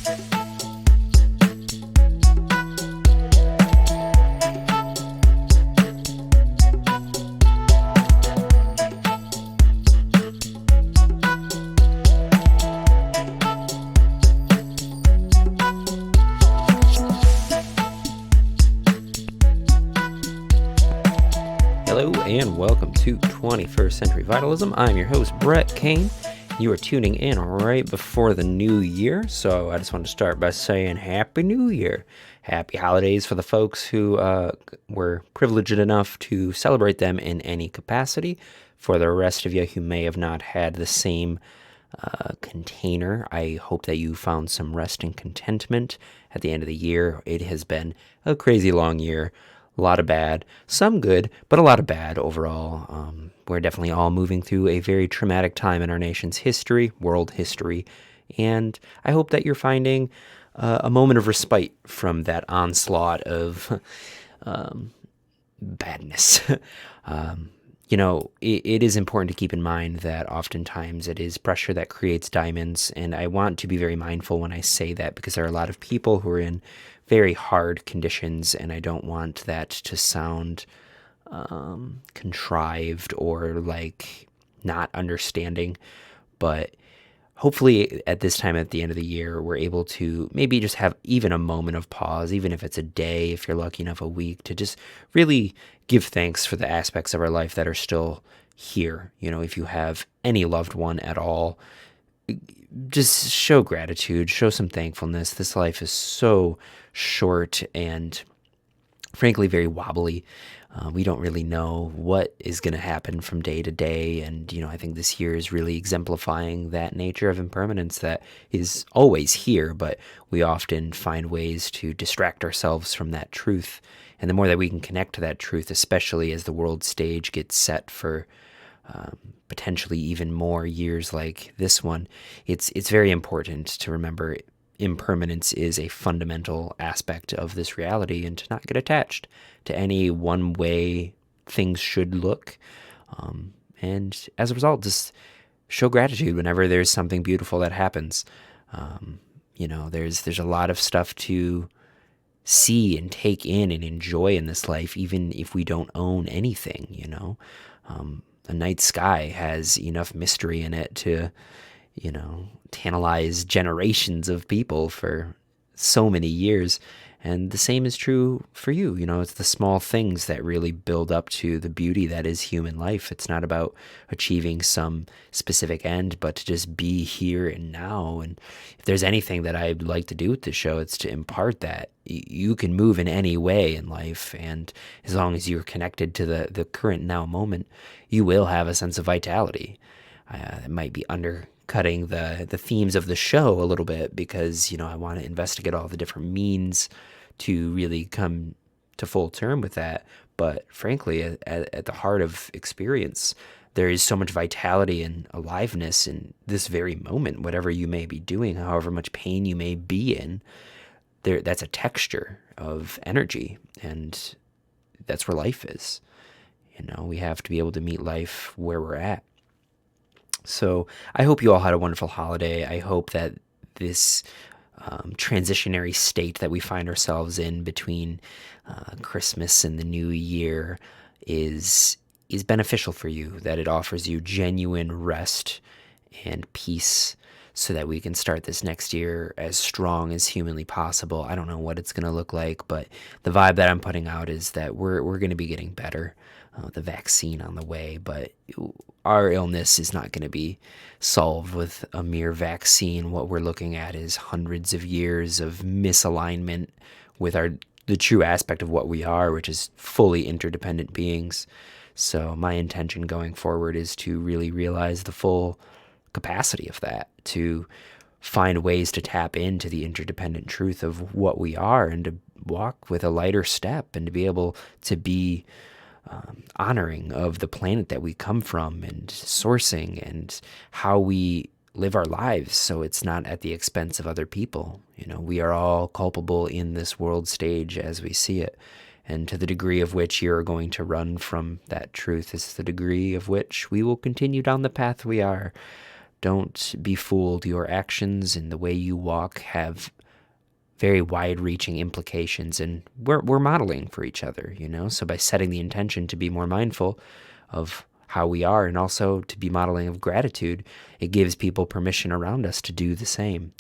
Hello and welcome to 21st Century Vitalism. I'm your host, Brett Kane. You are tuning in right before the new year, so I just want to start by saying Happy New Year. Happy holidays for the folks who were privileged enough to celebrate them in any capacity. For the rest of you who may have not had the same container, I hope that you found some rest and contentment at the end of the year. It has been a crazy long year. A lot of bad, some good, but a lot of bad overall. We're definitely all moving through a very traumatic time in our nation's history, world history, and I hope that you're finding a moment of respite from that onslaught of badness. It is important to keep in mind that oftentimes it is pressure that creates diamonds, and I want to be very mindful when I say that because there are a lot of people who are in very hard conditions, and I don't want that to sound contrived or like not understanding, but hopefully at this time at the end of the year, we're able to maybe just have even a moment of pause, even if it's a day, if you're lucky enough a week, to just really give thanks for the aspects of our life that are still here. You know, if you have any loved one at all, just show gratitude, show some thankfulness. This life is so short and frankly very wobbly. We don't really know what is going to happen from day to day. And, I think this year is really exemplifying that nature of impermanence that is always here, but we often find ways to distract ourselves from that truth. And the more that we can connect to that truth, especially as the world stage gets set for potentially even more years like this one, it's very important to remember impermanence is a fundamental aspect of this reality, and to not get attached to any one way things should look. And as a result, just show gratitude whenever there's something beautiful that happens. There's a lot of stuff to see and take in and enjoy in this life, even if we don't own anything. A night sky has enough mystery in it to tantalize generations of people for so many years. And the same is true for you. It's the small things that really build up to the beauty that is human life. It's not about achieving some specific end, but to just be here and now. And if there's anything that I'd like to do with the show, it's to impart that you can move in any way in life. And as long as you're connected to the current now moment, you will have a sense of vitality. It might be undercutting the themes of the show a little bit because, I want to investigate all the different means to really come to full term with that. But frankly, at the heart of experience, there is so much vitality and aliveness in this very moment, whatever you may be doing, however much pain you may be in. That's a texture of energy, and that's where life is. We have to be able to meet life where we're at. So I hope you all had a wonderful holiday. I hope that this transitionary state that we find ourselves in between Christmas and the new year is beneficial for you, that it offers you genuine rest and peace so that we can start this next year as strong as humanly possible. I don't know what it's going to look like, but the vibe that I'm putting out is that we're going to be getting better. The vaccine on the way, but our illness is not going to be solved with a mere vaccine. What we're looking at is hundreds of years of misalignment with the true aspect of what we are, which is fully interdependent beings. So my intention going forward is to really realize the full capacity of that, to find ways to tap into the interdependent truth of what we are, and to walk with a lighter step, and to be able to be honoring of the planet that we come from, and sourcing, and how we live our lives so it's not at the expense of other people. We are all culpable in this world stage as we see it. And to the degree of which you're going to run from that truth is the degree of which we will continue down the path we are. Don't be fooled. Your actions and the way you walk have very wide-reaching implications, and we're modeling for each other, So by setting the intention to be more mindful of how we are, and also to be modeling of gratitude, it gives people permission around us to do the same.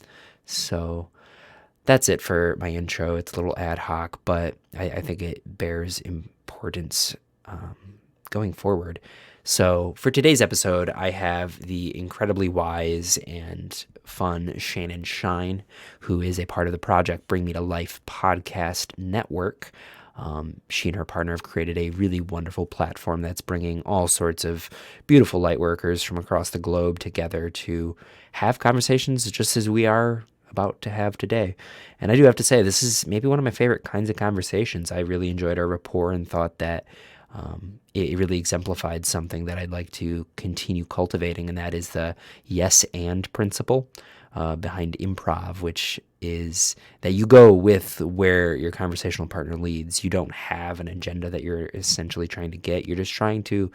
So that's it for my intro. It's a little ad hoc, but I think it bears importance going forward. So for today's episode, I have the incredibly wise and fun Shannon Shine, who is a part of the Project Bring Me to Life podcast network. She and her partner have created a really wonderful platform that's bringing all sorts of beautiful light workers from across the globe together to have conversations just as we are about to have today. And I do have to say, this is maybe one of my favorite kinds of conversations. I really enjoyed our rapport and thought that it really exemplified something that I'd like to continue cultivating, and that is the yes and principle behind improv, which is that you go with where your conversational partner leads. You don't have an agenda that you're essentially trying to get. You're just trying to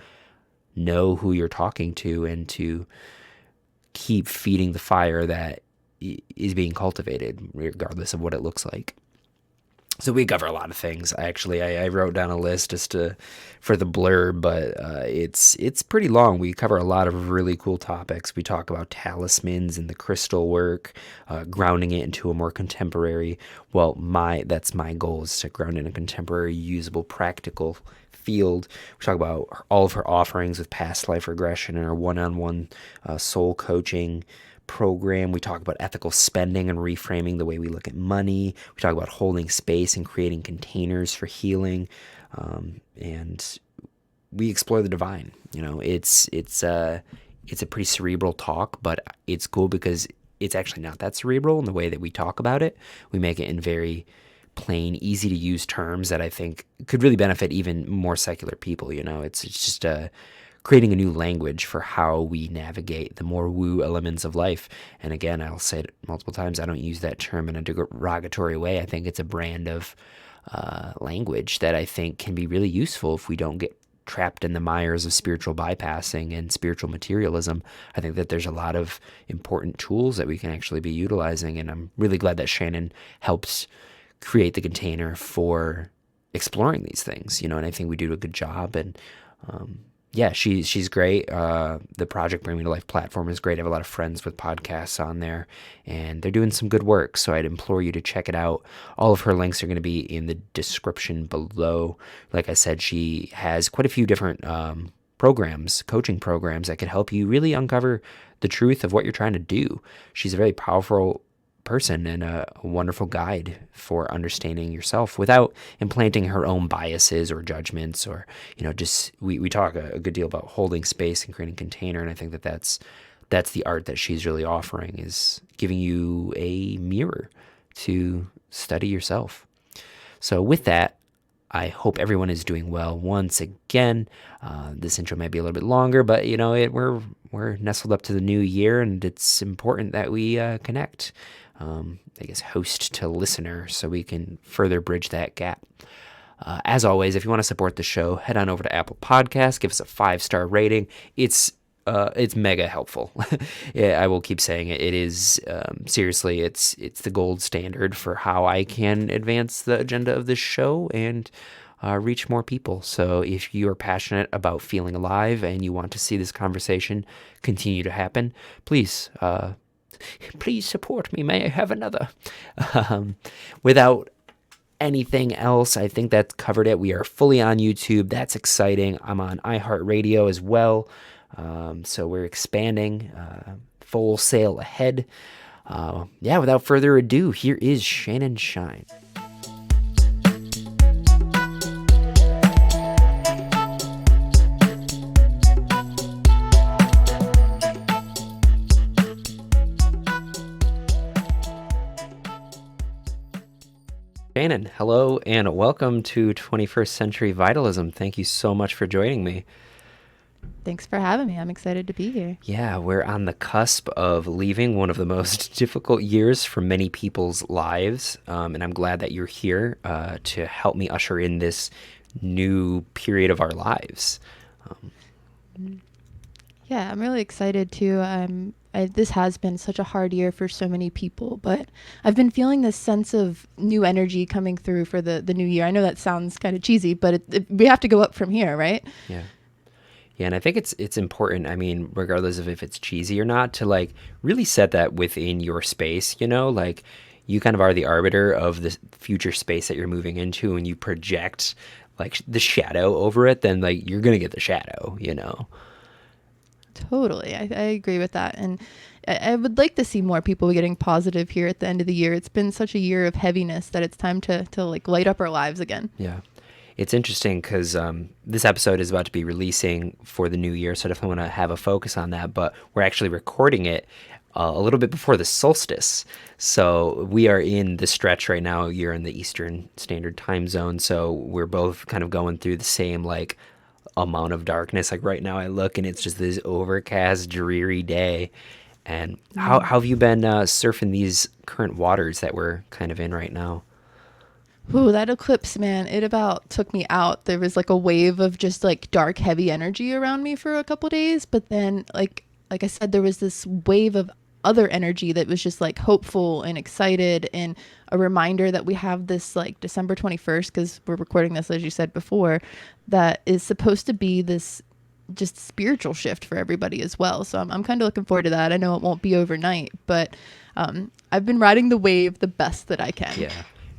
know who you're talking to and to keep feeding the fire that is being cultivated, regardless of what it looks like. So we cover a lot of things. I wrote down a list just for the blurb, but it's pretty long. We cover a lot of really cool topics. We talk about talismans and the crystal work, grounding it into a more contemporary. Well, that's my goal, is to ground in a contemporary, usable, practical field. We talk about all of her offerings with past life regression and her one-on-one soul coaching program. We talk about ethical spending and reframing the way we look at money. We talk about holding space and creating containers for healing, and we explore the divine. It's a pretty cerebral talk, but it's cool because it's actually not that cerebral in the way that we talk about it. We make it in very plain, easy to use terms that I think could really benefit even more secular people. It's just creating a new language for how we navigate the more woo elements of life. And again, I'll say it multiple times, I don't use that term in a derogatory way. I think it's a brand of language that I think can be really useful if we don't get trapped in the mires of spiritual bypassing and spiritual materialism. I think that there's a lot of important tools that we can actually be utilizing, and I'm really glad that Shannon helps create the container for exploring these things, and I think we do a good job. And yeah, she's great. The Project Bring Me to Life platform is great. I have a lot of friends with podcasts on there, and they're doing some good work. So I'd implore you to check it out. All of her links are going to be in the description below. Like I said, she has quite a few different coaching programs that can help you really uncover the truth of what you're trying to do. She's a very powerful person and a wonderful guide for understanding yourself without implanting her own biases or judgments, or just we talk a good deal about holding space and creating container, and I think that that's the art that she's really offering, is giving you a mirror to study yourself. So with that, I hope everyone is doing well. Once again, this intro might be a little bit longer, but we're nestled up to the new year, and it's important that we connect. I guess host to listener, so we can further bridge that gap. As always, if you want to support the show, head on over to Apple Podcasts, give us a 5-star rating. It's mega helpful. Yeah, I will keep saying it. It is seriously, it's the gold standard for how I can advance the agenda of this show and reach more people. So if you are passionate about feeling alive and you want to see this conversation continue to happen, please support me. May I have another? Without anything else, I think that covered it. We are fully on YouTube. That's exciting. I'm on iHeartRadio as well. So we're expanding, full sail ahead. Without further ado, here is Shannon Shine. Shannon, hello and welcome to 21st Century Vitalism. Thank you so much for joining me. Thanks for having me. I'm excited to be here. Yeah, we're on the cusp of leaving one of the most difficult years for many people's lives, and I'm glad that you're here to help me usher in this new period of our lives. Yeah, I'm really excited too. this has been such a hard year for so many people, but I've been feeling this sense of new energy coming through for the new year. I know that sounds kind of cheesy, but we have to go up from here, right? Yeah. Yeah, and I think it's important, I mean, regardless of if it's cheesy or not, to like really set that within your space, you know? Like you kind of are the arbiter of the future space that you're moving into, and you project like the shadow over it, then like you're going to get the shadow, you know? Totally. I agree with that. And I would like to see more people getting positive here at the end of the year. It's been such a year of heaviness that it's time to like light up our lives again. Yeah. It's interesting because this episode is about to be releasing for the new year, so I definitely want to have a focus on that. But we're actually recording it a little bit before the solstice. So we are in the stretch right now. You're in the Eastern Standard Time Zone. So we're both kind of going through the same like amount of darkness. Like right now I look and it's just this overcast, dreary day. And how have you been surfing these current waters that we're kind of in right now? Ooh, that eclipse, man, it about took me out. There was like a wave of just like dark, heavy energy around me for a couple days, but then like I said, there was this wave of other energy that was just like hopeful and excited, and a reminder that we have this like December 21st, because we're recording this as you said before, that is supposed to be this just spiritual shift for everybody as well. So I'm kind of looking forward to that. I know it won't be overnight, but I've been riding the wave the best that I can. Yeah.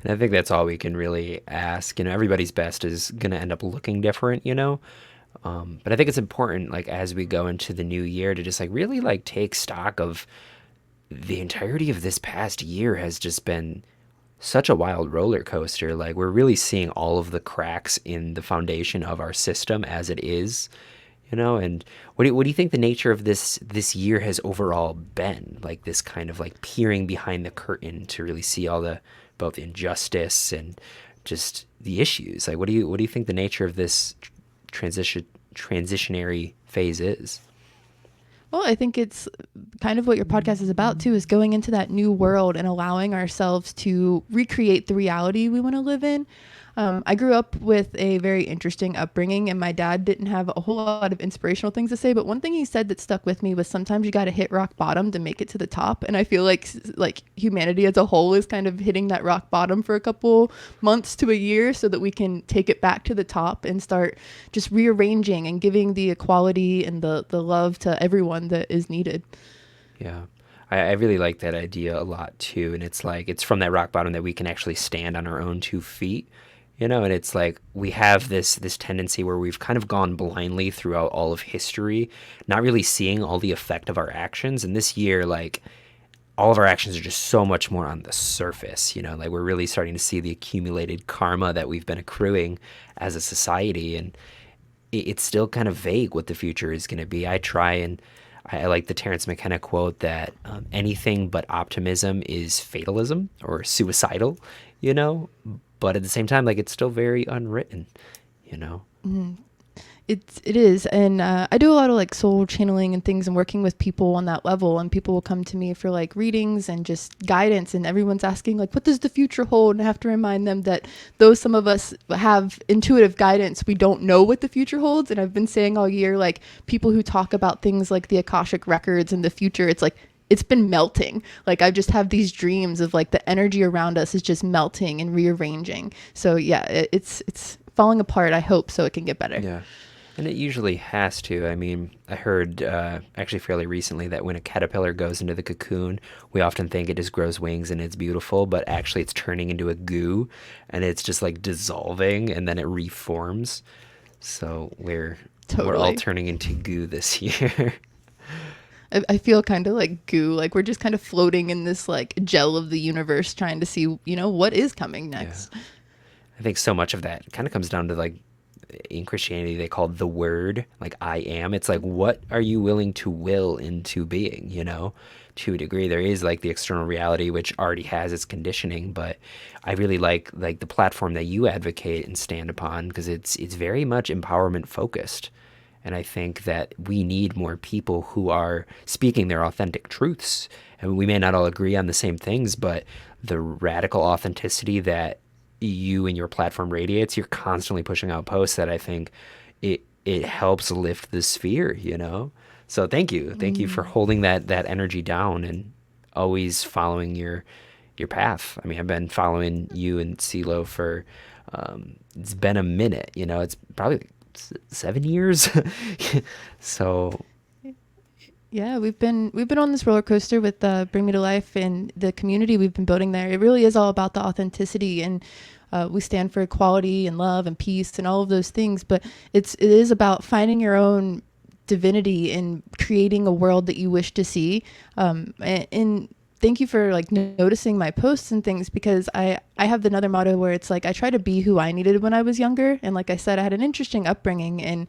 And I think that's all we can really ask. You know, everybody's best is going to end up looking different, you know? But I think it's important, like, as we go into the new year to just, like, really, like, take stock of the entirety of this past year has just been such a wild roller coaster. Like, we're really seeing all of the cracks in the foundation of our system as it is, you know? And what do you think the nature of this year has overall been? Like, this kind of, like, peering behind the curtain to really see all the both injustice and just the issues. Like, what do you think the nature of this transitionary phase is? Well, I think it's kind of what your podcast is about too, is going into that new world and allowing ourselves to recreate the reality we want to live in. I grew up with a very interesting upbringing, and my dad didn't have a whole lot of inspirational things to say, but one thing he said that stuck with me was sometimes you got to hit rock bottom to make it to the top. And I feel like humanity as a whole is kind of hitting that rock bottom for a couple months to a year so that we can take it back to the top and start just rearranging and giving the equality and the love to everyone that is needed. Yeah. I really like that idea a lot too. And it's like, it's from that rock bottom that we can actually stand on our own 2 feet, you know? And it's like, we have this tendency where we've kind of gone blindly throughout all of history, not really seeing all the effect of our actions. And this year, like, all of our actions are just so much more on the surface, you know? Like, we're really starting to see the accumulated karma that we've been accruing as a society. And it's still kind of vague what the future is going to be. I like the Terence McKenna quote that anything but optimism is fatalism or suicidal, you know? But at the same time, like, it's still very unwritten, you know? It is, and I do a lot of like soul channeling and things and working with people on that level, and people will come to me for like readings and just guidance, and everyone's asking like, what does the future hold? And I have to remind them that though some of us have intuitive guidance, we don't know what the future holds. And I've been saying all year, like, people who talk about things like the Akashic records and the future, it's like it's been melting. Like, I just have these dreams of like the energy around us is just melting and rearranging. So yeah, it's falling apart. I hope so it can get better. Yeah. And it usually has to. I mean, I heard actually fairly recently that when a caterpillar goes into the cocoon, we often think it just grows wings and it's beautiful, but actually it's turning into a goo and it's just like dissolving and then it reforms. So we're all turning into goo this year. I feel kind of like goo, like we're just kind of floating in this like gel of the universe trying to see, you know, what is coming next. Yeah. I think so much of that kind of comes down to, like, in Christianity, they call the word, like, I am. It's like, what are you willing to will into being, you know? To a degree, there is, like, the external reality, which already has its conditioning, but I really like the platform that you advocate and stand upon, because it's very much empowerment focused. And I think that we need more people who are speaking their authentic truths. And we may not all agree on the same things, but the radical authenticity that you and your platform radiates, you're constantly pushing out posts that I think it helps lift the sphere, you know? So thank you for holding that energy down and always following your path. I mean, I've been following you and CeeLo for it's been a minute. You know, it's probably 7 years. So Yeah, we've been on this roller coaster with Bring Me to Life and the community we've been building there. It really is all about the authenticity, and we stand for equality and love and peace and all of those things. But it is about finding your own divinity and creating a world that you wish to see. And thank you for like noticing my posts and things, because I have another motto where it's like I try to be who I needed when I was younger. And like I said, I had an interesting upbringing and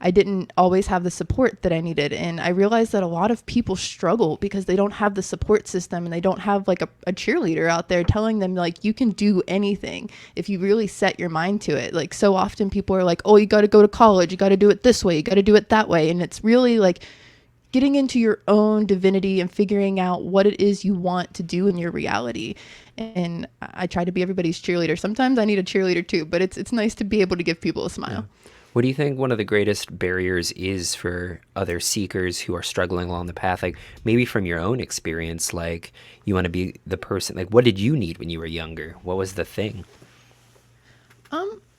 I didn't always have the support that I needed. And I realized that a lot of people struggle because they don't have the support system, and they don't have like a cheerleader out there telling them like you can do anything if you really set your mind to it. Like so often people are like, oh, you got to go to college, you got to do it this way, you got to do it that way. And it's really like getting into your own divinity and figuring out what it is you want to do in your reality. And I try to be everybody's cheerleader. Sometimes I need a cheerleader too, but it's nice to be able to give people a smile. yeah. What do you think one of the greatest barriers is for other seekers who are struggling along the path? Like maybe from your own experience, like you want to be the person, like what did you need when you were younger? What was the thing?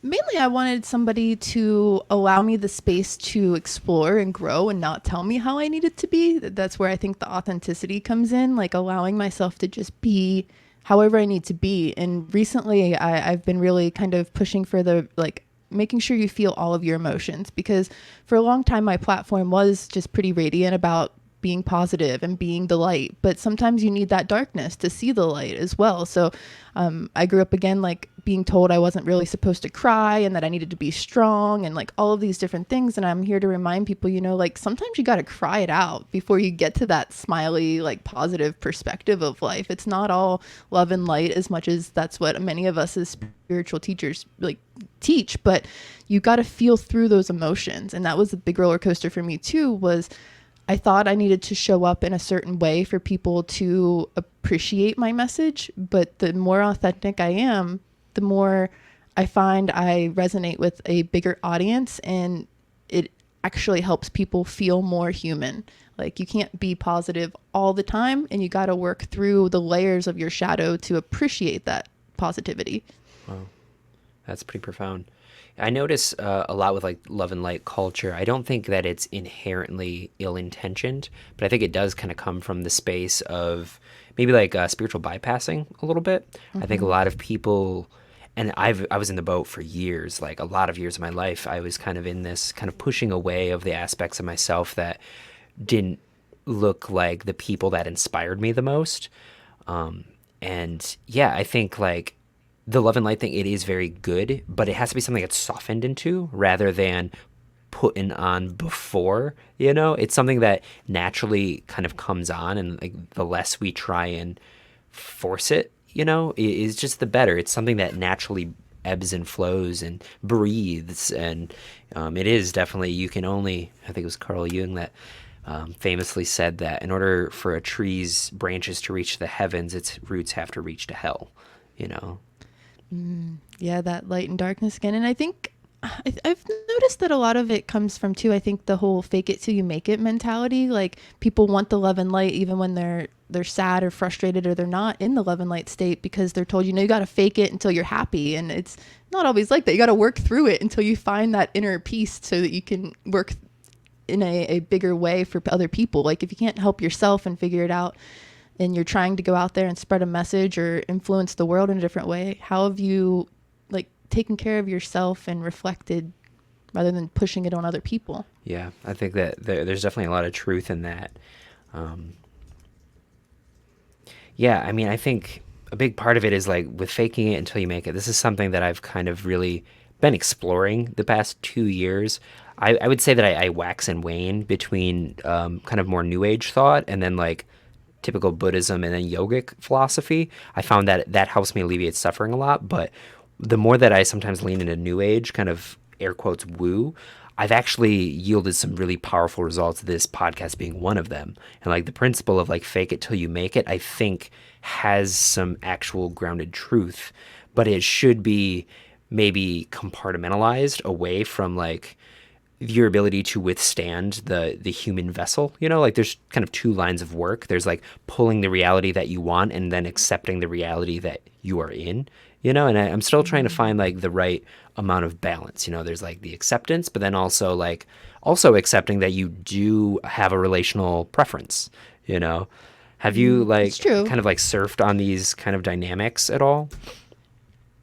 Mainly I wanted somebody to allow me the space to explore and grow and not tell me how I needed to be. That's where I think the authenticity comes in, like allowing myself to just be however I need to be. And recently I've been really kind of pushing for the like making sure you feel all of your emotions, because for a long time my platform was just pretty radiant about being positive and being the light, but sometimes you need that darkness to see the light as well. So I grew up again like being told I wasn't really supposed to cry and that I needed to be strong and like all of these different things. And I'm here to remind people, you know, like sometimes you got to cry it out before you get to that smiley, like positive perspective of life. It's not all love and light as much as that's what many of us as spiritual teachers like teach, but you got to feel through those emotions. And that was a big roller coaster for me too, was I thought I needed to show up in a certain way for people to appreciate my message. But the more authentic I am, the more I find I resonate with a bigger audience, and it actually helps people feel more human. Like you can't be positive all the time, and you got to work through the layers of your shadow to appreciate that positivity. Wow, that's pretty profound. I notice a lot with like love and light culture. I don't think that it's inherently ill-intentioned, but I think it does kind of come from the space of maybe like spiritual bypassing a little bit. I think a lot of people, and I was in the boat for years, like a lot of years of my life. I was kind of in this kind of pushing away of the aspects of myself that didn't look like the people that inspired me the most. And yeah, I think like the love and light thing, it is very good, but it has to be something that's softened into rather than putting on before, you know? It's something that naturally kind of comes on, and like the less we try and force it, you know, is just the better. It's something that naturally ebbs and flows and breathes, and it is definitely, you can only, I think it was Carl Jung that famously said that in order for a tree's branches to reach the heavens, its roots have to reach to hell, you know? Yeah, that light and darkness again. And I think I've noticed that a lot of it comes from too, I think the whole fake it till you make it mentality. Like people want the love and light even when they're sad or frustrated, or they're not in the love and light state, because they're told, you know, you got to fake it until you're happy. And it's not always like that. You got to work through it until you find that inner peace so that you can work in a bigger way for other people. Like if you can't help yourself and figure it out, and you're trying to go out there and spread a message or influence the world in a different way, how have you like taken care of yourself and reflected rather than pushing it on other people? Yeah, I think that there's definitely a lot of truth in that. Yeah, I mean, I think a big part of it is like with faking it until you make it. This is something that I've kind of really been exploring the past 2 years. I would say that I wax and wane between kind of more new age thought and then like typical Buddhism and then yogic philosophy. I found that that helps me alleviate suffering a lot. But the more that I sometimes lean into new age, kind of air quotes woo, I've actually yielded some really powerful results, this podcast being one of them. And like the principle of like fake it till you make it, I think has some actual grounded truth, but it should be maybe compartmentalized away from like your ability to withstand the human vessel. Like there's kind of two lines of work. There's like pulling the reality that you want and then accepting the reality that you are in. And I'm still trying to find like the right amount of balance. There's like the acceptance, but then also like also accepting that you do have a relational preference. you know have you It's like true. kind of like surfed on these kind of dynamics at all?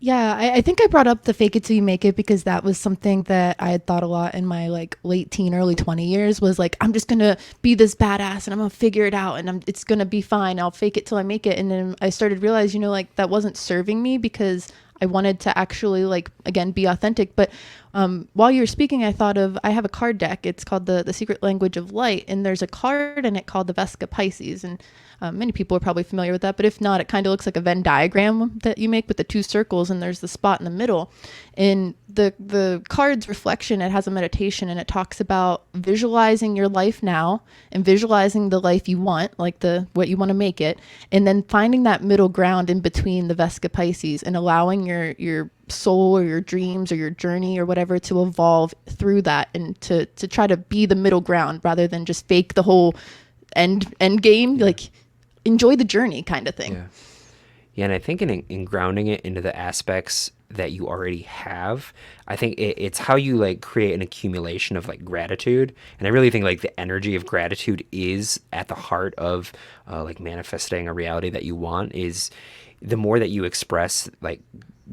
Yeah, I think I brought up the fake it till you make it because that was something that I had thought a lot in my like late teen, early 20 years was like, I'm just going to be this badass and I'm going to figure it out and it's going to be fine. I'll fake it till I make it. And then I started to realize, like that wasn't serving me because I wanted to actually like, again, be authentic. But while you were speaking, I have a card deck. It's called the Secret Language of Light. And there's a card in it called the Vesca Pisces. And many people are probably familiar with that, but if not, it kind of looks like a Venn diagram that you make with the two circles, and there's the spot in the middle. In the card's reflection, it has a meditation, and it talks about visualizing your life now and visualizing the life you want, like what you want to make it, and then finding that middle ground in between the Vesca Pisces and allowing your soul or your dreams or your journey or whatever to evolve through that and to try to be the middle ground rather than just fake the whole end game. Like enjoy the journey kind of thing. Yeah, and I think in grounding it into the aspects that you already have, I think it's how you like create an accumulation of like gratitude. And I really think like the energy of gratitude is at the heart of like manifesting a reality that you want. Is the more that you express like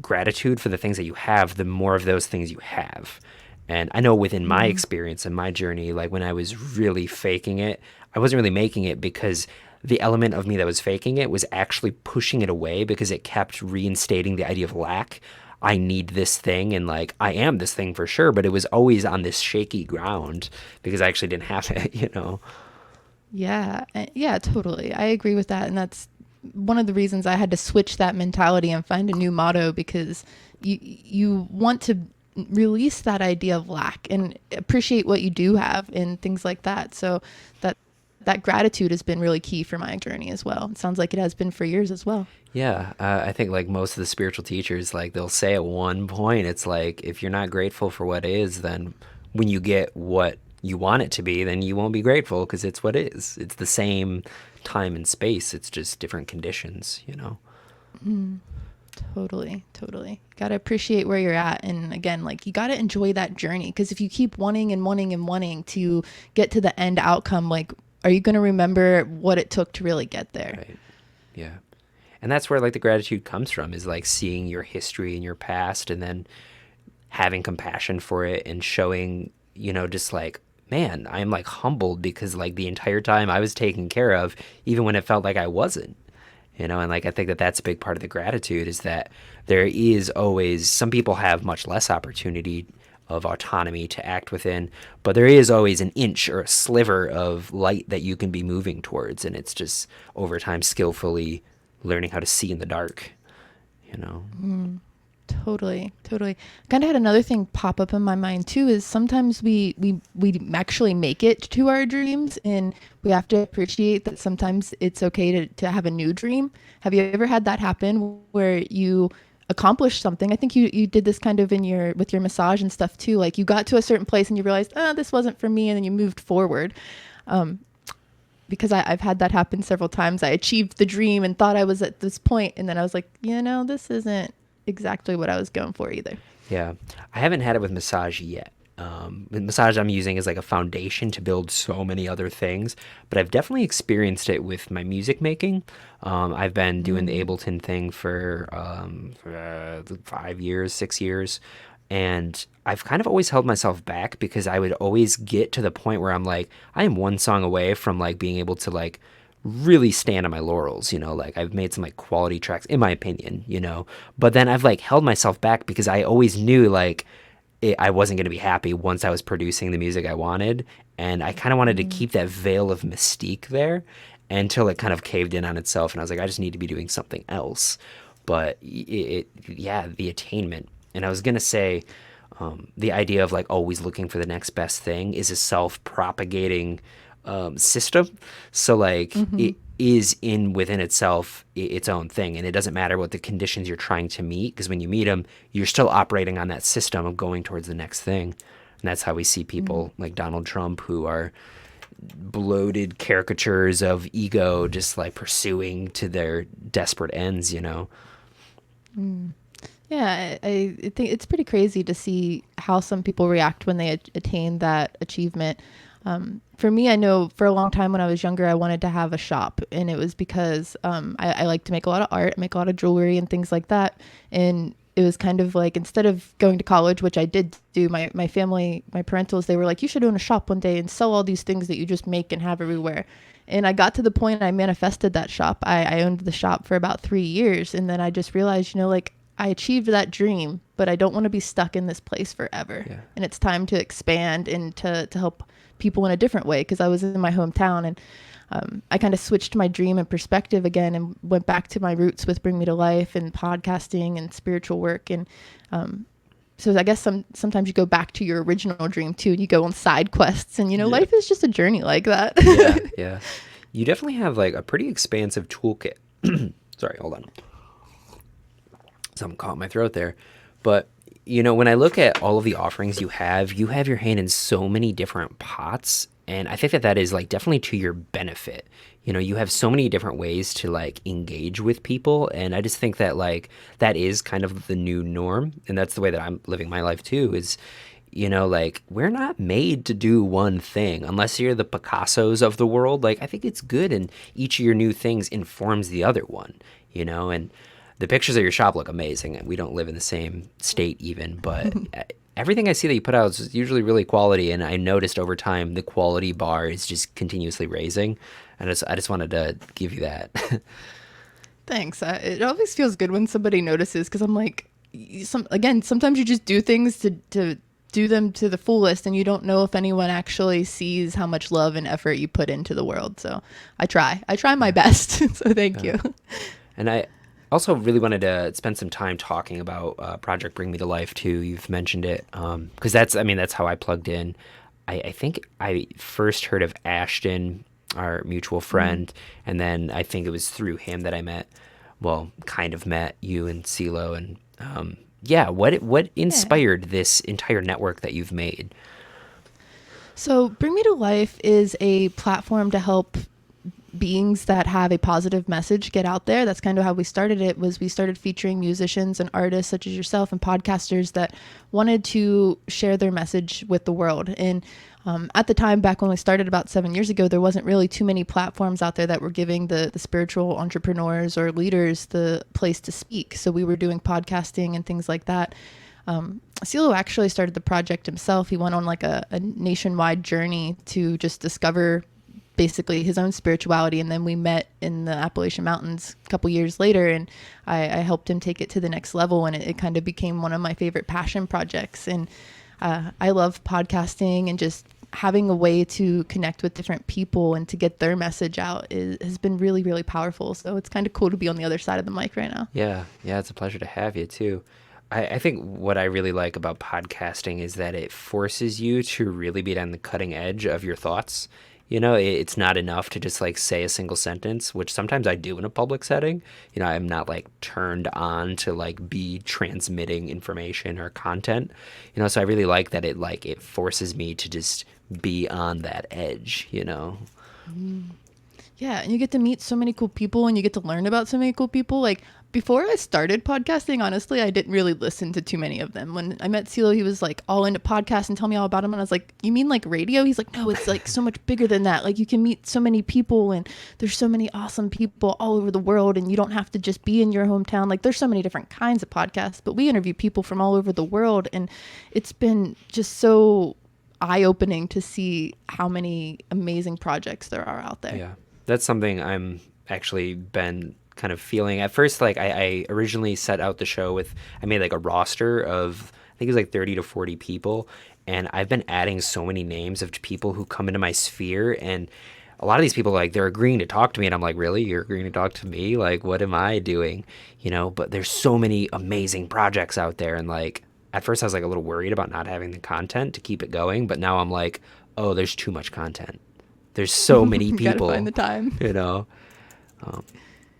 gratitude for the things that you have, the more of those things you have. And I know within my experience and my journey, like when I was really faking it, I wasn't really making it because the element of me that was faking it was actually pushing it away because it kept reinstating the idea of lack. I need this thing, and like I am this thing for sure, but it was always on this shaky ground because I actually didn't have it. Yeah, totally. I agree with that. And that's one of the reasons I had to switch that mentality and find a new motto, because you want to release that idea of lack and appreciate what you do have and things like that. So that gratitude has been really key for my journey as well. It sounds like it has been for years as well. Yeah, I think like most of the spiritual teachers, like they'll say at one point, it's like if you're not grateful for what is, then when you get what you want it to be, then you won't be grateful because it's what is. It's the same time and space. It's just different conditions. Totally. Got to appreciate where you're at. And again, like you got to enjoy that journey, because if you keep wanting and wanting and wanting to get to the end outcome, like, are you going to remember what it took to really get there? Right. Yeah. And that's where like the gratitude comes from, is like seeing your history and your past and then having compassion for it and showing, just like, man, I'm like humbled because like the entire time I was taken care of, even when it felt like I wasn't. And like I think that that's a big part of the gratitude, is that there is always, some people have much less opportunity of autonomy to act within, but there is always an inch or a sliver of light that you can be moving towards, and it's just over time skillfully learning how to see in the dark. Totally. Kind of had another thing pop up in my mind too, is sometimes we actually make it to our dreams, and we have to appreciate that sometimes it's okay to have a new dream. Have you ever had that happen where you accomplish something? I think you did this kind of with your massage and stuff too. Like you got to a certain place and you realized, this wasn't for me, and then you moved forward. Because I've had that happen several times. I achieved the dream and thought I was at this point, and then I was like, this isn't exactly what I was going for either. Yeah, I haven't had it with massage yet. The massage I'm using is like a foundation to build so many other things, but I've definitely experienced it with my music making. I've been doing the Ableton thing for 5 years, 6 years, and I've kind of always held myself back because I would always get to the point where I'm like, I am one song away from like being able to like really stand on my laurels, like I've made some like quality tracks in my opinion, but then I've like held myself back because I always knew like I wasn't going to be happy once I was producing the music I wanted. And I kind of wanted to keep that veil of mystique there until it kind of caved in on itself. And I was like, I just need to be doing something else. But the attainment. And I was going to say, the idea of like always looking for the next best thing is a self-propagating system. So like it is within itself its own thing, and it doesn't matter what the conditions you're trying to meet, because when you meet them, you're still operating on that system of going towards the next thing. And that's how we see people like Donald Trump, who are bloated caricatures of ego, just like pursuing to their desperate ends, you know? Yeah, I think it's pretty crazy to see how some people react when they attain that achievement. For me, I know for a long time when I was younger, I wanted to have a shop, and it was because I like to make a lot of art, make a lot of jewelry and things like that. And it was kind of like, instead of going to college, which I did do, my family, my parentals, they were like, you should own a shop one day and sell all these things that you just make and have everywhere. And I got to the point I manifested that shop. I owned the shop for about 3 years. And then I just realized, like, I achieved that dream, but I don't want to be stuck in this place forever. Yeah. And it's time to expand and to help people in a different way, because I was in my hometown, and I kind of switched my dream and perspective again and went back to my roots with Bring Me to Life and podcasting and spiritual work. And so I guess sometimes you go back to your original dream too, and you go on side quests, and life is just a journey like that. Yeah. You definitely have like a pretty expansive toolkit. Sorry, hold on. Something caught my throat there. But, when I look at all of the offerings you have your hand in so many different pots. And I think that is like definitely to your benefit. You have so many different ways to like engage with people. And I just think that like that is kind of the new norm. And that's the way that I'm living my life too, is, like we're not made to do one thing unless you're the Picassos of the world. Like I think it's good. And each of your new things informs the other one, and the pictures of your shop look amazing, and we don't live in the same state even, but everything I see that you put out is usually really quality, and I noticed over time the quality bar is just continuously raising, and I just wanted to give you that. Thanks. It always feels good when somebody notices, because I'm like, sometimes you just do things to do them to the fullest, and you don't know if anyone actually sees how much love and effort you put into the world. So I try my best. So thank you. And I also really wanted to spend some time talking about Project Bring Me to Life too. You've mentioned it because that's how I plugged in. I think I first heard of Ashton, our mutual friend, and then I think it was through him that I met you and CeeLo. And what inspired this entire network that you've made? So Bring Me to Life is a platform to help beings that have a positive message get out there. That's kind of how we started it. We started featuring musicians and artists such as yourself and podcasters that wanted to share their message with the world. And at the time, back when we started about 7 years ago, there wasn't really too many platforms out there that were giving the spiritual entrepreneurs or leaders the place to speak. So we were doing podcasting and things like that. CeeLo actually started the project himself. He went on like a nationwide journey to just discover basically his own spirituality, and then we met in the Appalachian Mountains a couple years later, and I helped him take it to the next level, and it kind of became one of my favorite passion projects. And I love podcasting, and just having a way to connect with different people and to get their message out has been really, really powerful. So it's kind of cool to be on the other side of the mic right now. Yeah, it's a pleasure to have you too. I think what I really like about podcasting is that it forces you to really be on the cutting edge of your thoughts. It's not enough to just like say a single sentence, which sometimes I do in a public setting. I'm not like turned on to like be transmitting information or content. So I really like that it forces me to just be on that edge. Yeah, and you get to meet so many cool people, and you get to learn about so many cool people. Like, before I started podcasting, honestly, I didn't really listen to too many of them. When I met CeeLo, he was like all into podcasts and tell me all about them. And I was like, you mean like radio? He's like, no, it's like so much bigger than that. Like, you can meet so many people, and there's so many awesome people all over the world, and you don't have to just be in your hometown. Like, there's so many different kinds of podcasts, but we interview people from all over the world. And it's been just so eye-opening to see how many amazing projects there are out there. Yeah. That's something I'm actually been kind of feeling. At first, like I originally set out the show with, I made like a roster of, I think it was like 30 to 40 people. And I've been adding so many names of people who come into my sphere. And a lot of these people, like, they're agreeing to talk to me. And I'm like, really? You're agreeing to talk to me? Like, what am I doing? But there's so many amazing projects out there. And like, at first I was like a little worried about not having the content to keep it going. But now I'm like, oh, there's too much content. There's so many people. You gotta find the time.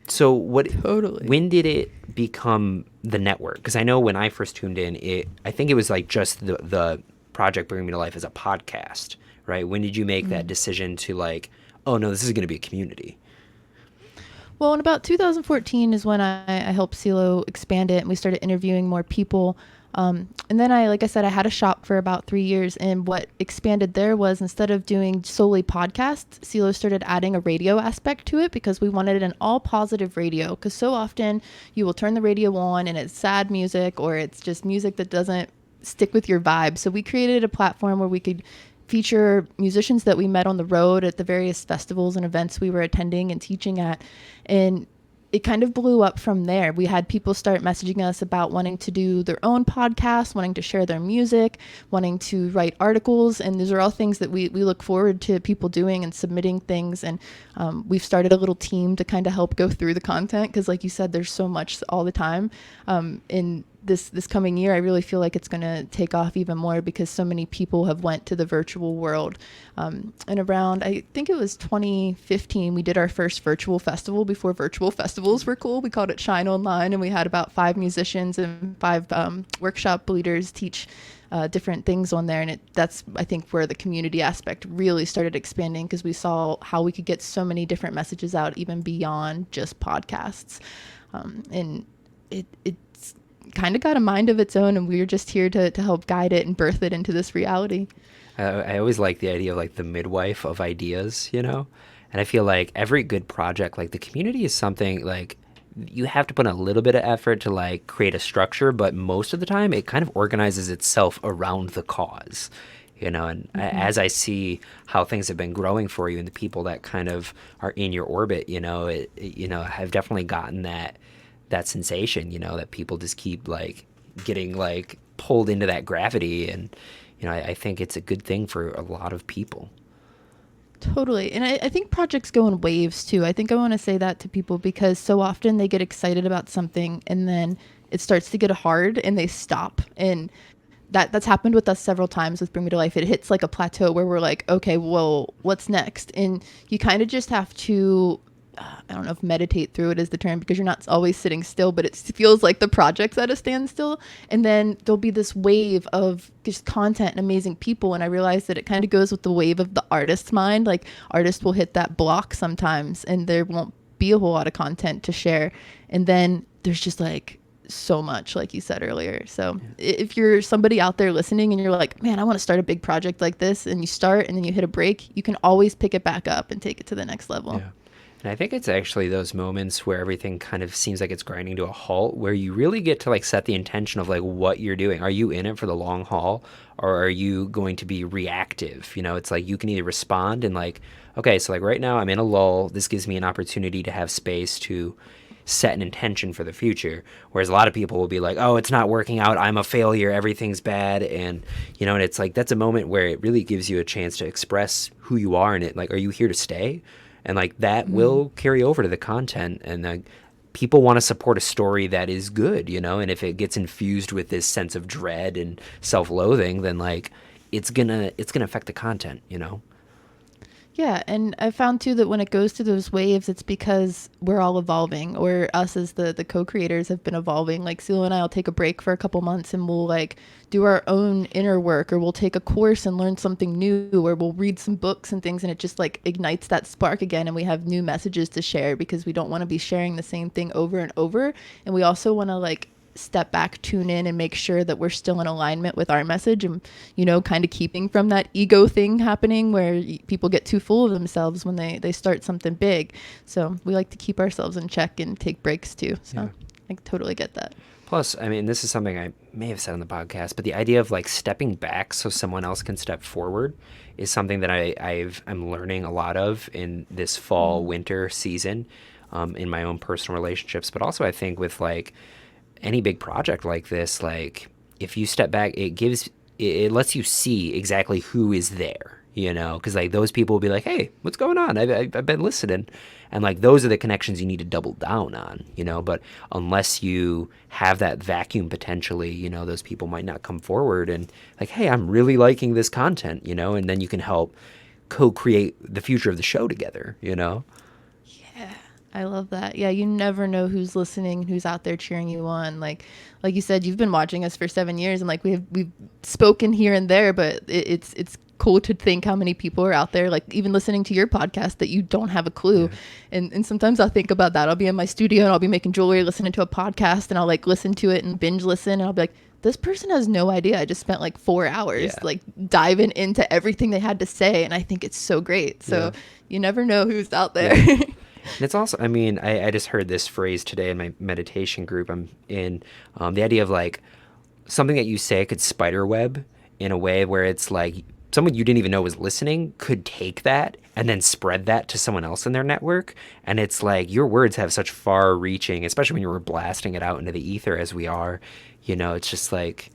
So what? Totally. When did it become the network? Because I know when I first tuned in, I think it was like just the project Bring Me to Life as a podcast, right? When did you make that decision to like, oh no, this is going to be a community? Well, in about 2014 is when I helped CeeLo expand it, and we started interviewing more people. And then like I said, I had a shop for about 3 years, and what expanded there was, instead of doing solely podcasts, CeeLo started adding a radio aspect to it, because we wanted an all positive radio. Because so often you will turn the radio on and it's sad music, or it's just music that doesn't stick with your vibe. So we created a platform where we could feature musicians that we met on the road at the various festivals and events we were attending and teaching at. And it kind of blew up from there. We had people start messaging us about wanting to do their own podcasts, wanting to share their music, wanting to write articles. And these are all things that we look forward to people doing and submitting things. And we've started a little team to kind of help go through the content, because like you said, there's so much all the time. In this coming year, I really feel like it's going to take off even more, because so many people have went to the virtual world. And around, I think it was 2015, we did our first virtual festival before virtual festivals were cool. We called it Shine Online, and we had about 5 musicians and 5 workshop leaders teach different things on there. And that's, I think, where the community aspect really started expanding, because we saw how we could get so many different messages out, even beyond just podcasts. And it's kind of got a mind of its own, and we were just here to help guide it and birth it into this reality. I always like the idea of like the midwife of ideas, you know? And I feel like every good project, like the community is something like you have to put a little bit of effort to like create a structure, but most of the time it kind of organizes itself around the cause, you know? And as I see how things have been growing for you and the people that kind of are in your orbit, you know, I've definitely gotten that sensation, you know, that people just keep like getting like pulled into that gravity. And, you know, I think it's a good thing for a lot of people. Totally. And I think projects go in waves too. I think I want to say that to people, because so often they get excited about something and then it starts to get hard and they stop. And that's happened with us several times with Bring Me to Life. It hits like a plateau where we're like, okay, well, what's next? And you kind of just have to, I don't know if meditate through it is the term, because you're not always sitting still, but it feels like the project's at a standstill. And then there'll be this wave of just content and amazing people. And I realized that it kind of goes with the wave of the artist's mind. Like artists will hit that block sometimes and there won't be a whole lot of content to share. And then there's just like so much, like you said earlier. So if you're somebody out there listening and you're like, man, I want to start a big project like this, and you start and then you hit a break, you can always pick it back up and take it to the next level. Yeah. And I think it's actually those moments where everything kind of seems like it's grinding to a halt, where you really get to like set the intention of like what you're doing. Are you in it for the long haul, or are you going to be reactive? You know, it's like you can either respond and like, okay, so like right now I'm in a lull. This gives me an opportunity to have space to set an intention for the future. Whereas a lot of people will be like, oh, it's not working out. I'm a failure. Everything's bad. And, you know, and it's like, that's a moment where it really gives you a chance to express who you are in it. Like, are you here to stay? And like that will carry over to the content, and people want to support a story that is good, you know. And if it gets infused with this sense of dread and self-loathing, then like it's gonna affect the content, you know. Yeah, and I found too that when it goes through those waves, it's because we're all evolving, or us as the co-creators have been evolving. Like CeeLo and I will take a break for a couple months and we'll like do our own inner work, or we'll take a course and learn something new, or we'll read some books and things, and it just like ignites that spark again, and we have new messages to share, because we don't want to be sharing the same thing over and over. And we also want to like step back, tune in, and make sure that we're still in alignment with our message, and, you know, kind of keeping from that ego thing happening where people get too full of themselves when they start something big. So we like to keep ourselves in check and take breaks too. So yeah. I totally get that. Plus, I mean, this is something I may have said on the podcast, but the idea of like stepping back so someone else can step forward is something that I'm learning a lot of in this fall, winter season, in my own personal relationships, but also I think with like any big project like this, like if you step back, it lets you see exactly who is there, you know, because like those people will be like, hey, what's going on? I've been listening. And like those are the connections you need to double down on, you know. But unless you have that vacuum potentially, you know, those people might not come forward and like, hey, I'm really liking this content, you know, and then you can help co-create the future of the show together, you know. Yeah. I love that. Yeah, you never know who's listening, who's out there cheering you on. Like you said, you've been watching us for 7 years, and like we've spoken here and there, but it's cool to think how many people are out there, like even listening to your podcast that you don't have a clue. Yeah. And sometimes I'll think about that. I'll be in my studio and I'll be making jewelry, listening to a podcast, and I'll like listen to it and binge listen, and I'll be like, this person has no idea. I just spent like 4 hours Yeah. like diving into everything they had to say, and I think it's so great. So Yeah. you never know who's out there. Yeah. And it's also, I mean, I just heard this phrase today in my meditation group I'm in, the idea of like something that you say could spider web in a way where it's like someone you didn't even know was listening could take that and then spread that to someone else in their network. And it's like your words have such far reaching, especially when you were blasting it out into the ether as we are. It's just like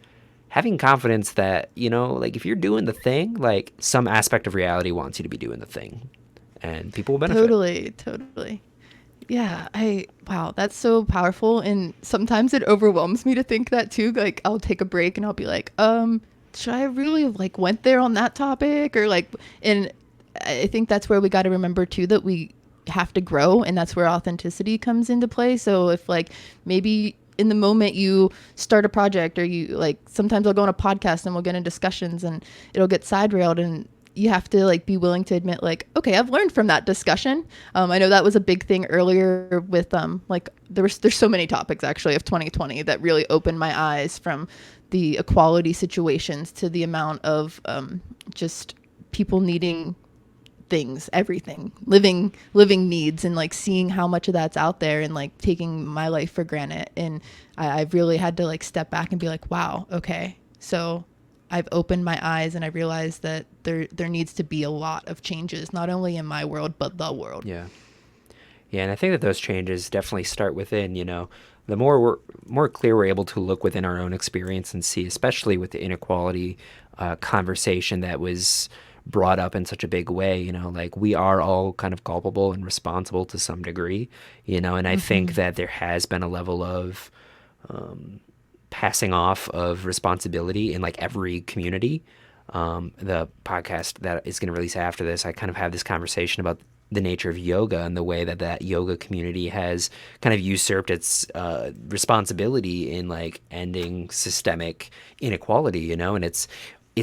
having confidence that, like if you're doing the thing, like some aspect of reality wants you to be doing the thing and people will benefit. Totally. Yeah, wow, that's so powerful. And sometimes it overwhelms me to think that too. Like I'll take a break and I'll be like, should I really have like went there on that topic or like, and I think that's where we got to remember too, that we have to grow, and that's where authenticity comes into play. So if like maybe in the moment you start a project, or you like, sometimes I'll go on a podcast and we'll get in discussions and it'll get side railed, and you have to like be willing to admit like, okay, I've learned from that discussion. I know that was a big thing earlier with like there's so many topics actually of 2020 that really opened my eyes, from the equality situations to the amount of just people needing things, everything, living needs, and like seeing how much of that's out there, and like taking my life for granted. And I've really had to like step back and be like, wow, okay, so I've opened my eyes and I realized that there needs to be a lot of changes, not only in my world, but the world. Yeah. Yeah, and I think that those changes definitely start within, the more clear we're able to look within our own experience and see, especially with the inequality conversation that was brought up in such a big way, like we are all kind of culpable and responsible to some degree, and I think that there has been a level of passing off of responsibility in like every community. The podcast that is going to release after this, I kind of have this conversation about the nature of yoga and the way that yoga community has kind of usurped its responsibility in like ending systemic inequality, and it's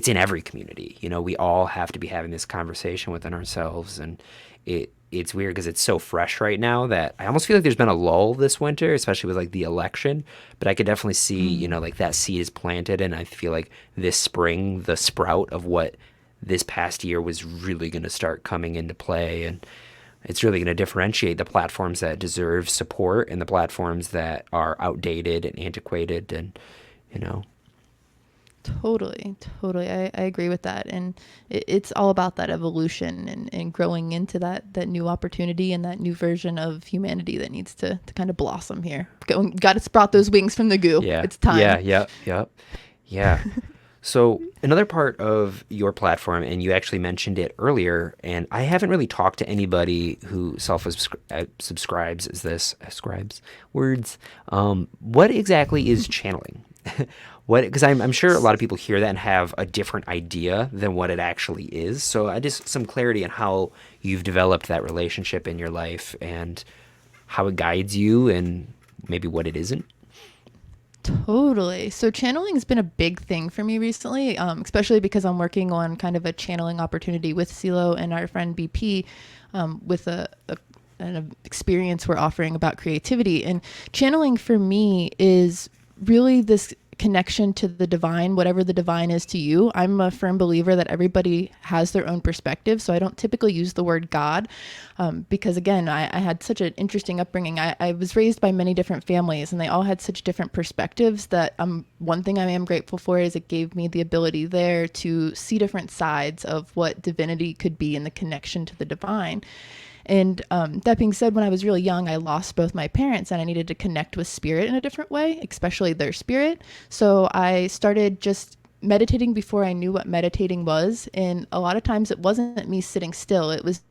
in every community. We all have to be having this conversation within ourselves, and it's weird because it's so fresh right now that I almost feel like there's been a lull this winter, especially with like the election, but I could definitely see, like that seed is planted, and I feel like this spring, the sprout of what this past year was really going to start coming into play, and it's really going to differentiate the platforms that deserve support and the platforms that are outdated and antiquated, and, Totally. I agree with that. And it's all about that evolution and growing into that new opportunity and that new version of humanity that needs to kind of blossom here. Got to sprout those wings from the goo. Yeah. It's time. Yeah. So another part of your platform, and you actually mentioned it earlier, and I haven't really talked to anybody who subscribes ascribes words. What exactly is channeling? Because I'm sure a lot of people hear that and have a different idea than what it actually is. So I just some clarity on how you've developed that relationship in your life and how it guides you and maybe what it isn't. Totally. So channeling has been a big thing for me recently, especially because I'm working on kind of a channeling opportunity with CeeLo and our friend BP, with an experience we're offering about creativity. And channeling for me is really this connection to the divine, whatever the divine is to you. I'm a firm believer that everybody has their own perspective. So I don't typically use the word God, because again, I had such an interesting upbringing. I was raised by many different families, and they all had such different perspectives that one thing I am grateful for is it gave me the ability there to see different sides of what divinity could be and the connection to the divine. And that being said, when I was really young, I lost both my parents, and I needed to connect with spirit in a different way, especially their spirit. So I started just meditating before I knew what meditating was. And a lot of times it wasn't me sitting still. It was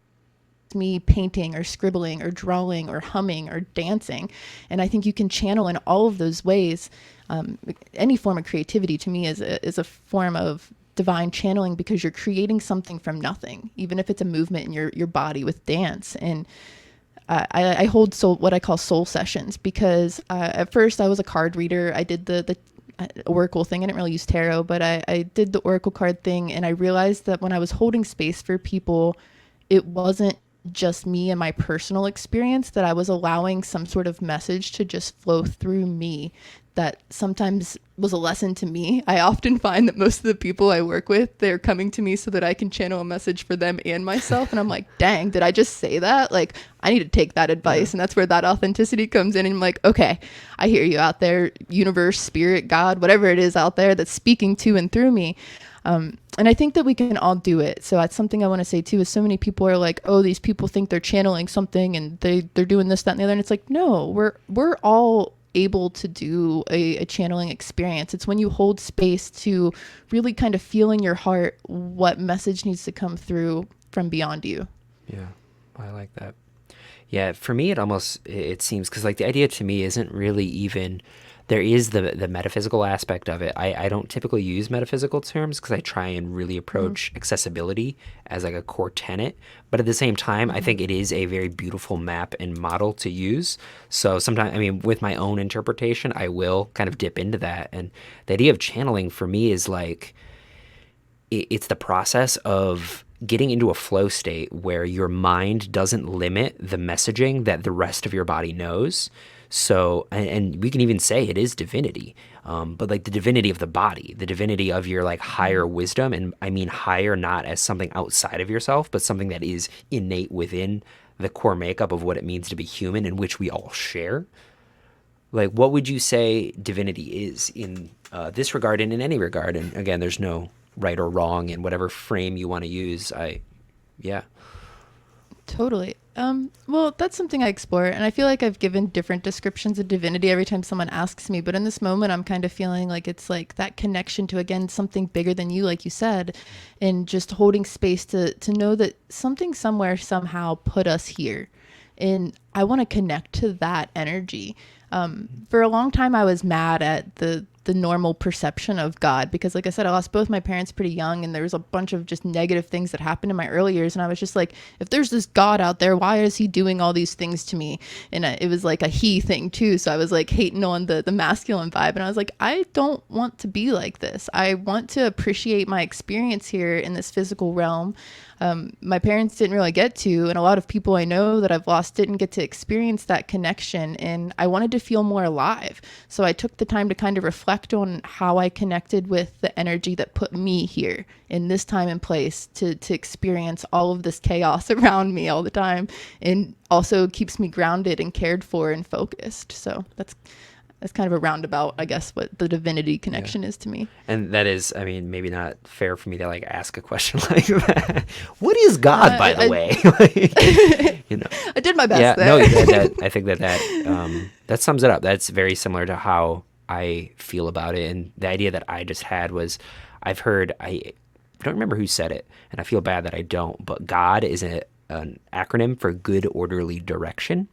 me painting or scribbling or drawing or humming or dancing. And I think you can channel in all of those ways. Any form of creativity to me is a form of divine channeling, because you're creating something from nothing, even if it's a movement in your body with dance. And I hold what I call soul sessions, because at first I was a card reader. I did the oracle thing. I didn't really use tarot, but I did the oracle card thing, and I realized that when I was holding space for people, it wasn't just me and my personal experience, that I was allowing some sort of message to just flow through me that sometimes was a lesson to me. I often find that most of the people I work with, they're coming to me so that I can channel a message for them and myself. And I'm like, dang, did I just say that? Like, I need to take that advice. And that's where that authenticity comes in. And I'm like, okay, I hear you out there, universe, spirit, God, whatever it is out there that's speaking to and through me. And I think that we can all do it. So that's something I want to say too, is so many people are like, oh, these people think they're channeling something and they're doing this, that, and the other. And it's like, no, we're all able to do a channeling experience. It's when you hold space to really kind of feel in your heart what message needs to come through from beyond you. Yeah, I like that. Yeah, for me, it seems, because like the idea to me isn't really even, there is the metaphysical aspect of it. I don't typically use metaphysical terms because I try and really approach accessibility as like a core tenet. But at the same time, I think it is a very beautiful map and model to use. So sometimes, I mean, with my own interpretation, I will kind of dip into that. And the idea of channeling for me is like, it's the process of getting into a flow state where your mind doesn't limit the messaging that the rest of your body knows. So, and we can even say it is divinity, but like the divinity of the body, the divinity of your like higher wisdom. And I mean higher not as something outside of yourself, but something that is innate within the core makeup of what it means to be human, in which we all share. Like, what would you say divinity is in this regard and in any regard? And again, there's no right or wrong in whatever frame you want to use. Yeah. Totally. Well, that's something I explore, and I feel like I've given different descriptions of divinity every time someone asks me, but in this moment, I'm kind of feeling like it's like that connection to, again, something bigger than you, like you said, and just holding space to know that something somewhere somehow put us here. And I want to connect to that energy. For a long time, I was mad at the normal perception of God, because like I said, I lost both my parents pretty young, and there was a bunch of just negative things that happened in my early years. And I was just like, if there's this God out there, why is he doing all these things to me? And it was like a he thing too. So I was like hating on the masculine vibe. And I was like, I don't want to be like this. I want to appreciate my experience here in this physical realm. My parents didn't really get to, and a lot of people I know that I've lost didn't get to experience that connection, and I wanted to feel more alive. So I took the time to kind of reflect on how I connected with the energy that put me here in this time and place to experience all of this chaos around me all the time, and also keeps me grounded and cared for and focused. So that's kind of a roundabout, I guess, what the divinity connection is to me. And that is, I mean, maybe not fair for me to like ask a question like that. What is God, by the way? Like, you know, I did my best. Yeah, there. no, I think that sums it up. That's very similar to how I feel about it. And the idea that I just had was, I don't remember who said it, and I feel bad that I don't, but God is an acronym for good orderly direction.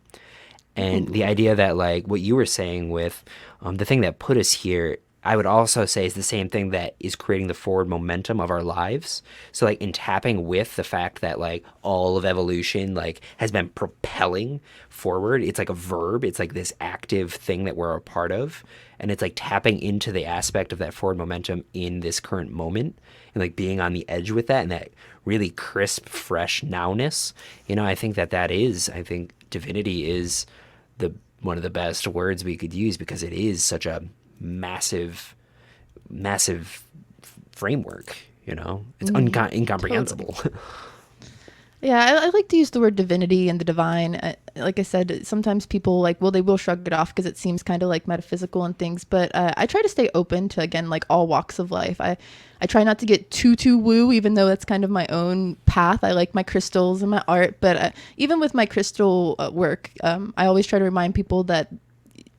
And the idea that, like, what you were saying with the thing that put us here, I would also say is the same thing that is creating the forward momentum of our lives. So, like, in tapping with the fact that, like, all of evolution, like, has been propelling forward. It's like a verb. It's like this active thing that we're a part of. And it's, like, tapping into the aspect of that forward momentum in this current moment. And, like, being on the edge with that and that really crisp, fresh nowness. You know, I think I think divinity is one of the best words we could use, because it is such a massive framework, you know. It's incomprehensible. Totally. Yeah, I like to use the word divinity and the divine. Like I said, sometimes people they will shrug it off because it seems kind of like metaphysical and things. But I try to stay open to, again, like all walks of life. I try not to get too woo, even though that's kind of my own path. I like my crystals and my art. But even with my crystal work, I always try to remind people that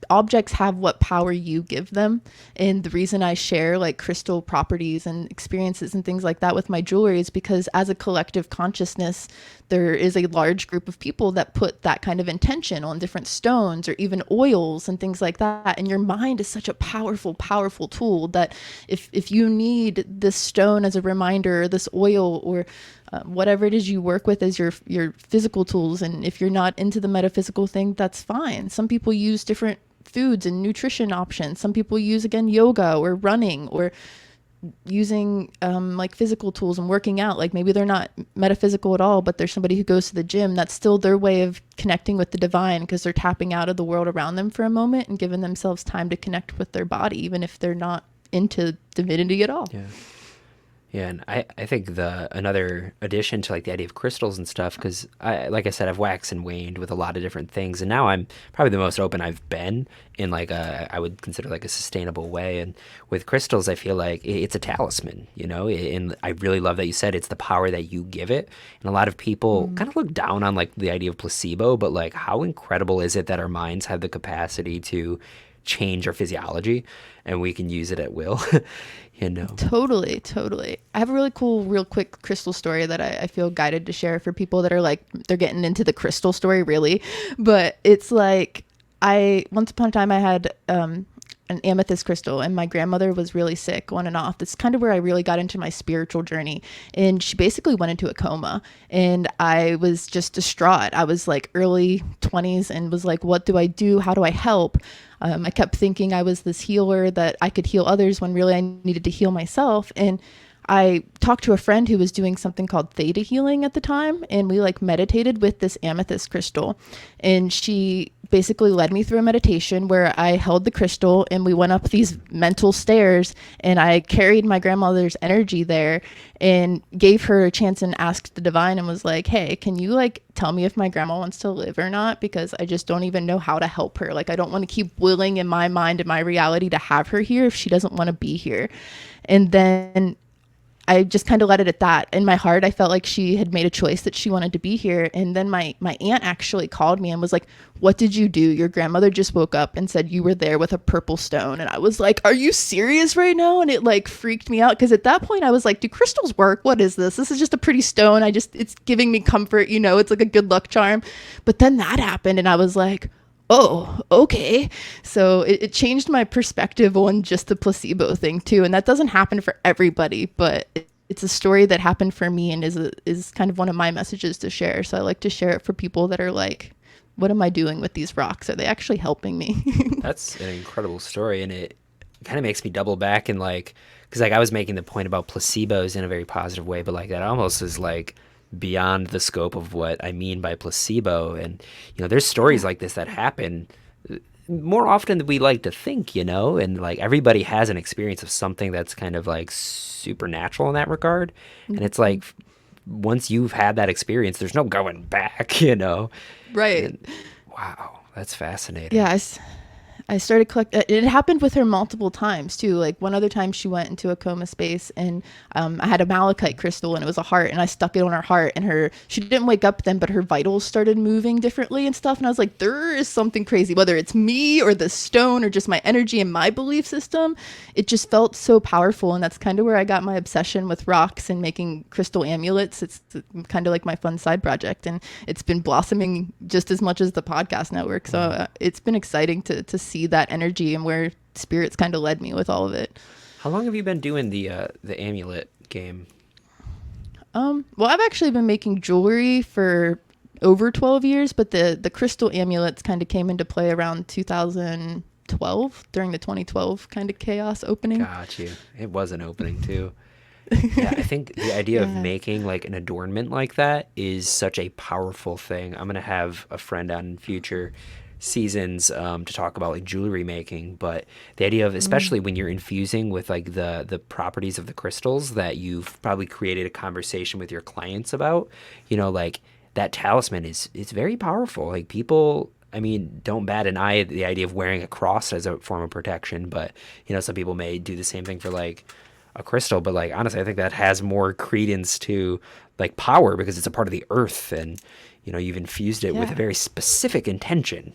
objects have what power you give them. And the reason I share like crystal properties and experiences and things like that with my jewelry is because as a collective consciousness, there is a large group of people that put that kind of intention on different stones or even oils and things like that. And your mind is such a powerful tool that if you need this stone as a reminder, or this oil, or whatever it is you work with as your physical tools. And if you're not into the metaphysical thing, that's fine. Some people use different foods and nutrition options. Some people use, again, yoga or running or using like physical tools and working out. Like maybe they're not metaphysical at all, but there's somebody who goes to the gym. That's still their way of connecting with the divine, because they're tapping out of the world around them for a moment and giving themselves time to connect with their body, even if they're not into divinity at all. Yeah. Yeah, and I think another addition to like the idea of crystals and stuff, because like I said, I've waxed and waned with a lot of different things, and now I'm probably the most open I've been in like I would consider like a sustainable way. And with crystals, I feel like it's a talisman, and I really love that you said it's the power that you give it. And a lot of people kind of look down on like the idea of placebo, but like how incredible is it that our minds have the capacity to change our physiology and we can use it at will. Totally. I have a really cool, real quick crystal story that I feel guided to share for people that are like, they're getting into the crystal story, really. But it's like, once upon a time I had an amethyst crystal, and my grandmother was really sick on and off. That's kind of where I really got into my spiritual journey. And she basically went into a coma, and I was just distraught. I was like early 20s and was like, what do I do? How do I help? I kept thinking I was this healer, that I could heal others, when really I needed to heal myself. And I talked to a friend who was doing something called theta healing at the time, and we like meditated with this amethyst crystal. And she basically led me through a meditation where I held the crystal and we went up these mental stairs, and I carried my grandmother's energy there and gave her a chance and asked the divine and was like, hey, can you like tell me if my grandma wants to live or not? Because I just don't even know how to help her. Like, I don't want to keep willing in my mind and my reality to have her here if she doesn't want to be here. And then I just kind of let it at that. In my heart, I felt like she had made a choice that she wanted to be here. And then my aunt actually called me and was like, what did you do? Your grandmother just woke up and said you were there with a purple stone. And I was like, are you serious right now? And it like freaked me out, because at that point I was like, do crystals work? What is this? This is just a pretty stone. It's giving me comfort, it's like a good luck charm. But then that happened and I was like, oh, okay. So it changed my perspective on just the placebo thing too. And that doesn't happen for everybody, but it's a story that happened for me and is kind of one of my messages to share. So I like to share it for people that are like, what am I doing with these rocks? Are they actually helping me? That's an incredible story. And it kind of makes me double back and like, because like I was making the point about placebos in a very positive way, but like that almost is like beyond the scope of what I mean by placebo. And there's stories like this that happen more often than we like to think, and like everybody has an experience of something that's kind of like supernatural in that regard. And it's like, once you've had that experience, there's no going back, Right. And, wow, that's fascinating. Yeah, I started collecting. It happened with her multiple times too. Like one other time she went into a coma space, and I had a malachite crystal and it was a heart, and I stuck it on her heart, and she didn't wake up then, but her vitals started moving differently and stuff. And I was like, there is something crazy, whether it's me or the stone or just my energy and my belief system. It just felt so powerful. And that's kind of where I got my obsession with rocks and making crystal amulets. It's kind of like my fun side project, and it's been blossoming just as much as the podcast network. So it's been exciting to see that energy and where spirits kind of led me with all of it. How long have you been doing the amulet game? Well, I've actually been making jewelry for over 12 years, but the crystal amulets kind of came into play around 2012 during the 2012 kind of chaos opening. Got you. It was an opening too. Yeah, I think the idea of making like an adornment like that is such a powerful thing. I'm gonna have a friend on future seasons to talk about like jewelry making, but the idea of, especially when you're infusing with like the properties of the crystals that you've probably created a conversation with your clients about, like that talisman it's very powerful. Like people, I mean, don't bat an eye at the idea of wearing a cross as a form of protection, but some people may do the same thing for like a crystal, but like honestly I think that has more credence to like power because it's a part of the earth, and you've infused it with a very specific intention,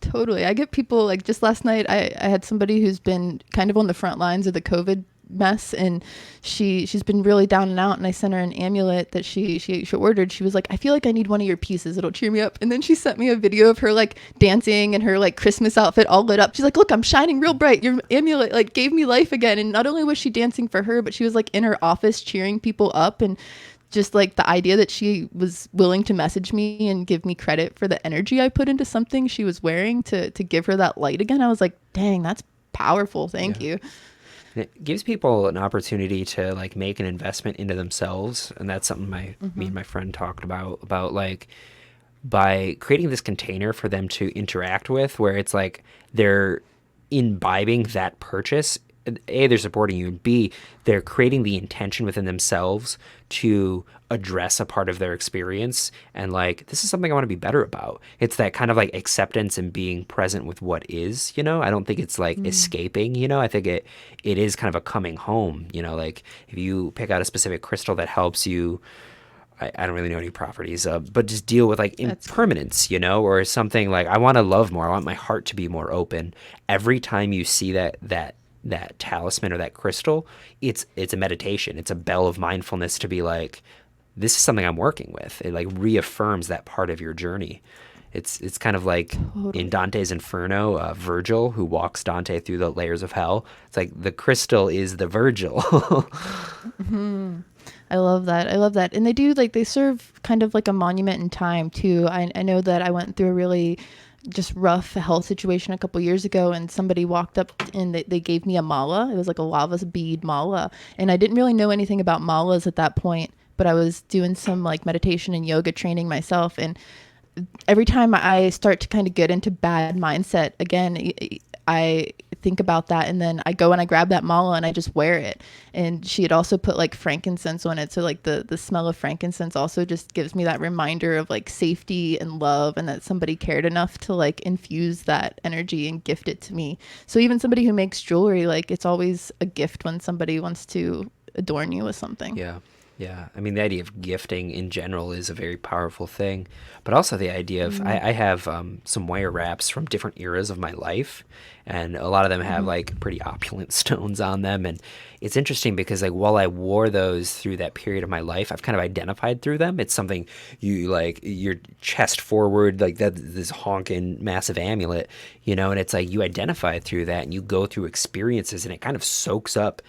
Totally. I get people like, just last night I had somebody who's been kind of on the front lines of the COVID mess, and she's been really down and out, and I sent her an amulet that she ordered. She was like, I feel like I need one of your pieces, it'll cheer me up. And then she sent me a video of her like dancing and her like Christmas outfit all lit up. She's like, look, I'm shining real bright, your amulet like gave me life again. And not only was she dancing for her, but she was like in her office cheering people up. And just like the idea that she was willing to message me and give me credit for the energy I put into something she was wearing to give her that light again, I was like, dang, that's powerful. Thank you. And it gives people an opportunity to like make an investment into themselves, and that's something me and my friend talked about like by creating this container for them to interact with, where it's like they're imbibing that purchase. A, they're supporting you, and B, they're creating the intention within themselves to address a part of their experience and like, this is something I want to be better about. It's that kind of like acceptance and being present with what is, you know. I don't think it's like escaping, you know. I think it is kind of a coming home, you know. Like if you pick out a specific crystal that helps you, I don't really know any properties, but just deal with like impermanence, you know, or something like, I want to love more, I want my heart to be more open. Every time you see that talisman or that crystal, it's a meditation. It's a bell of mindfulness to be like, this is something I'm working with. It like reaffirms that part of your journey. It's kind of like in Dante's Inferno, Virgil, who walks Dante through the layers of hell. It's like the crystal is the Virgil. I love that. I love that. And they do like, they serve kind of like a monument in time too. I know that I went through a really just rough health situation a couple years ago, and somebody walked up and they gave me a mala. It was like a lava bead mala. And I didn't really know anything about malas at that point, but I was doing some like meditation and yoga training myself. And every time I start to kind of get into bad mindset again, I think about that, and then I go and I grab that mala and I just wear it. And she had also put like frankincense on it, so like the smell of frankincense also just gives me that reminder of like safety and love, and that somebody cared enough to like infuse that energy and gift it to me. So even somebody who makes jewelry, like it's always a gift when somebody wants to adorn you with something. Yeah. I mean, the idea of gifting in general is a very powerful thing, but also the idea of, I have some wire wraps from different eras of my life, and a lot of them have like pretty opulent stones on them. And it's interesting because like while I wore those through that period of my life, I've kind of identified through them. It's something you like, your chest forward, like that, this honking massive amulet, you know, and it's like you identify through that and you go through experiences, and it kind of soaks up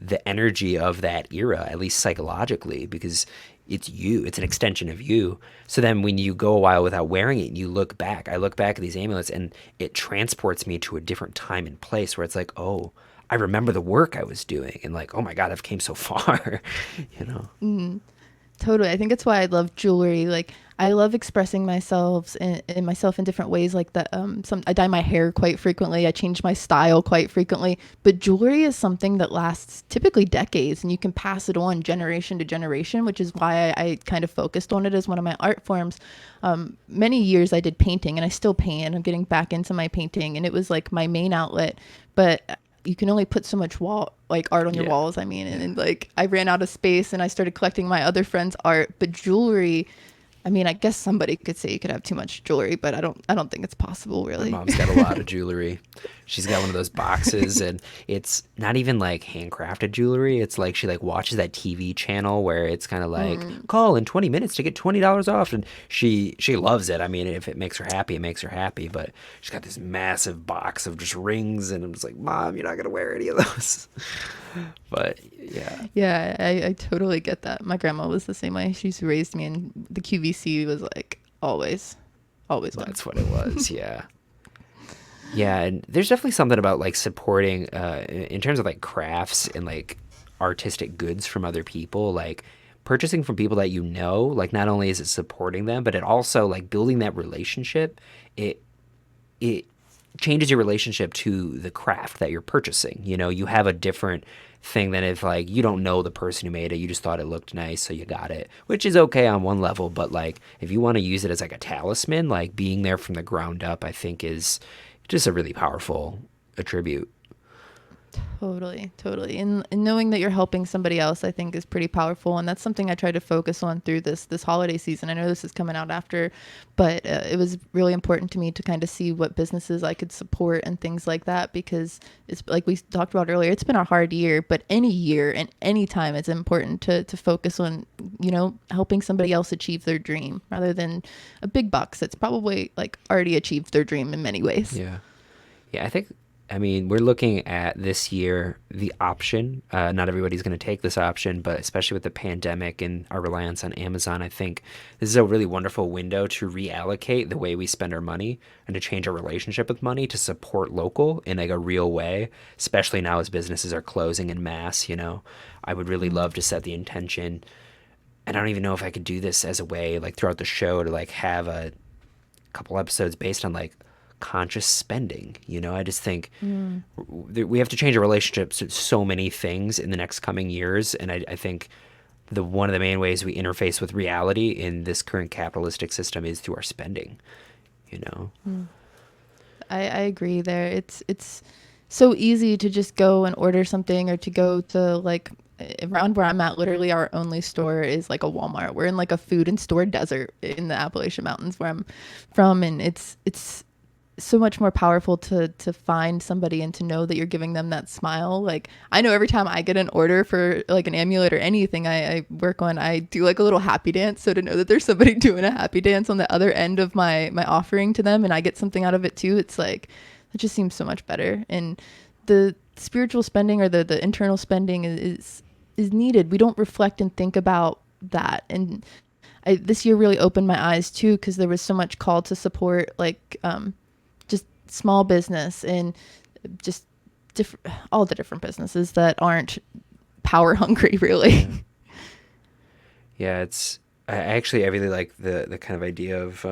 the energy of that era, at least psychologically, because it's you, it's an extension of you. So then when you go a while without wearing it and you look back, I look back at these amulets and it transports me to a different time and place where it's like, oh, I remember the work I was doing, and like, oh my God, I've came so far, you know? Totally. I think it's why I love jewelry. Like I love expressing myself in myself in different ways. Like that, I dye my hair quite frequently. I change my style quite frequently. But jewelry is something that lasts typically decades, and you can pass it on generation to generation, which is why I kind of focused on it as one of my art forms. Many years I did painting, and I still paint. I'm getting back into my painting, and it was like my main outlet. But you can only put so much art on your walls. I mean, and like I ran out of space, and I started collecting my other friends' art. But jewelry, I mean, I guess somebody could say you could have too much jewelry, but I don't think it's possible, really. My mom's got a lot of jewelry. She's got one of those boxes, and it's not even like handcrafted jewelry. It's like she like watches that TV channel where it's kind of like call in 20 minutes to get $20 off, and she loves it. I mean, if it makes her happy, it makes her happy. But she's got this massive box of just rings, and I'm just like, Mom, you're not gonna wear any of those. But yeah, I totally get that. My grandma was the same way. She's raised me, and the QVC was like always that's what it was. Yeah, and there's definitely something about like supporting in terms of like crafts and like artistic goods from other people, like purchasing from people that you know, like not only is it supporting them, but it also like building that relationship. It changes your relationship to the craft that you're purchasing. You know, you have a different thing than if like you don't know the person who made it, you just thought it looked nice, so you got it, which is okay on one level. But like if you want to use it as like a talisman, like being there from the ground up, I think is just a really powerful attribute. Totally, totally. And knowing that you're helping somebody else, I think, is pretty powerful. And that's something I tried to focus on through this holiday season. I know this is coming out after, but it was really important to me to kind of see what businesses I could support and things like that, because it's like we talked about earlier, it's been a hard year, but any year and any time it's important to focus on, helping somebody else achieve their dream rather than a big bucks that's probably like already achieved their dream in many ways. Yeah. Yeah, I mean, we're looking at this year, the option. Not everybody's going to take this option, but especially with the pandemic and our reliance on Amazon, I think this is a really wonderful window to reallocate the way we spend our money and to change our relationship with money to support local in like a real way, especially now as businesses are closing in mass. I would really love to set the intention. And I don't even know if I could do this as a way, like throughout the show, to like have a couple episodes based on like conscious spending. I just think we have to change our relationships to so many things in the next coming years, and I think one of the main ways we interface with reality in this current capitalistic system is through our spending. I agree there. It's so easy to just go and order something, or to go to like around where I'm at, literally our only store is like a Walmart. We're in like a food and store desert in the Appalachian Mountains where I'm from, and it's so much more powerful to find somebody and to know that you're giving them that smile. Like, I know every time I get an order for like an amulet or anything I work on, I do like a little happy dance. So to know that there's somebody doing a happy dance on the other end of my offering to them, and I get something out of it too, it's like, it just seems so much better. And the spiritual spending, or the internal spending is needed. We don't reflect and think about that. And this year really opened my eyes too, because there was so much call to support like just small business and just all the different businesses that aren't power hungry, really. Yeah, I really like the kind of idea of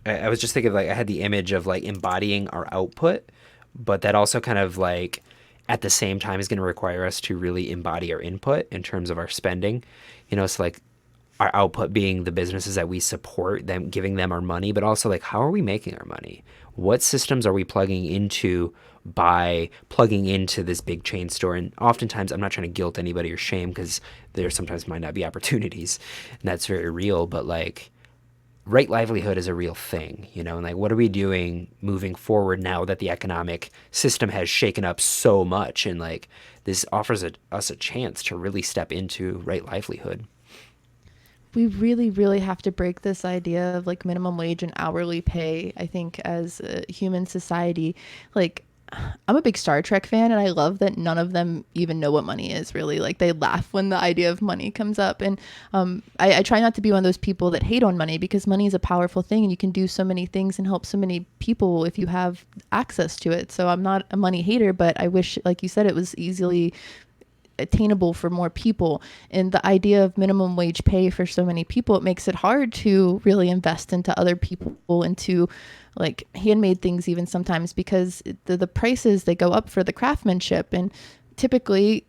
I was just thinking, like, I had the image of like embodying our output, but that also kind of like at the same time is going to require us to really embody our input in terms of our spending. So like our output being the businesses that we support, them giving them our money, but also like, how are we making our money? What systems are we plugging into by plugging into this big chain store? And oftentimes, I'm not trying to guilt anybody or shame, because there sometimes might not be opportunities, and that's very real. But like, right livelihood is a real thing, and like, what are we doing moving forward now that the economic system has shaken up so much? And like, this offers us a chance to really step into right livelihood. We really, really have to break this idea of like minimum wage and hourly pay. I think as a human society, like, I'm a big Star Trek fan, and I love that none of them even know what money is, really. Like, they laugh when the idea of money comes up. And I try not to be one of those people that hate on money, because money is a powerful thing, and you can do so many things and help so many people if you have access to it. So I'm not a money hater, but I wish, like you said, it was easily attainable for more people. And the idea of minimum wage pay for so many people, it makes it hard to really invest into other people, into like handmade things even sometimes, because the prices, they go up for the craftsmanship. And typically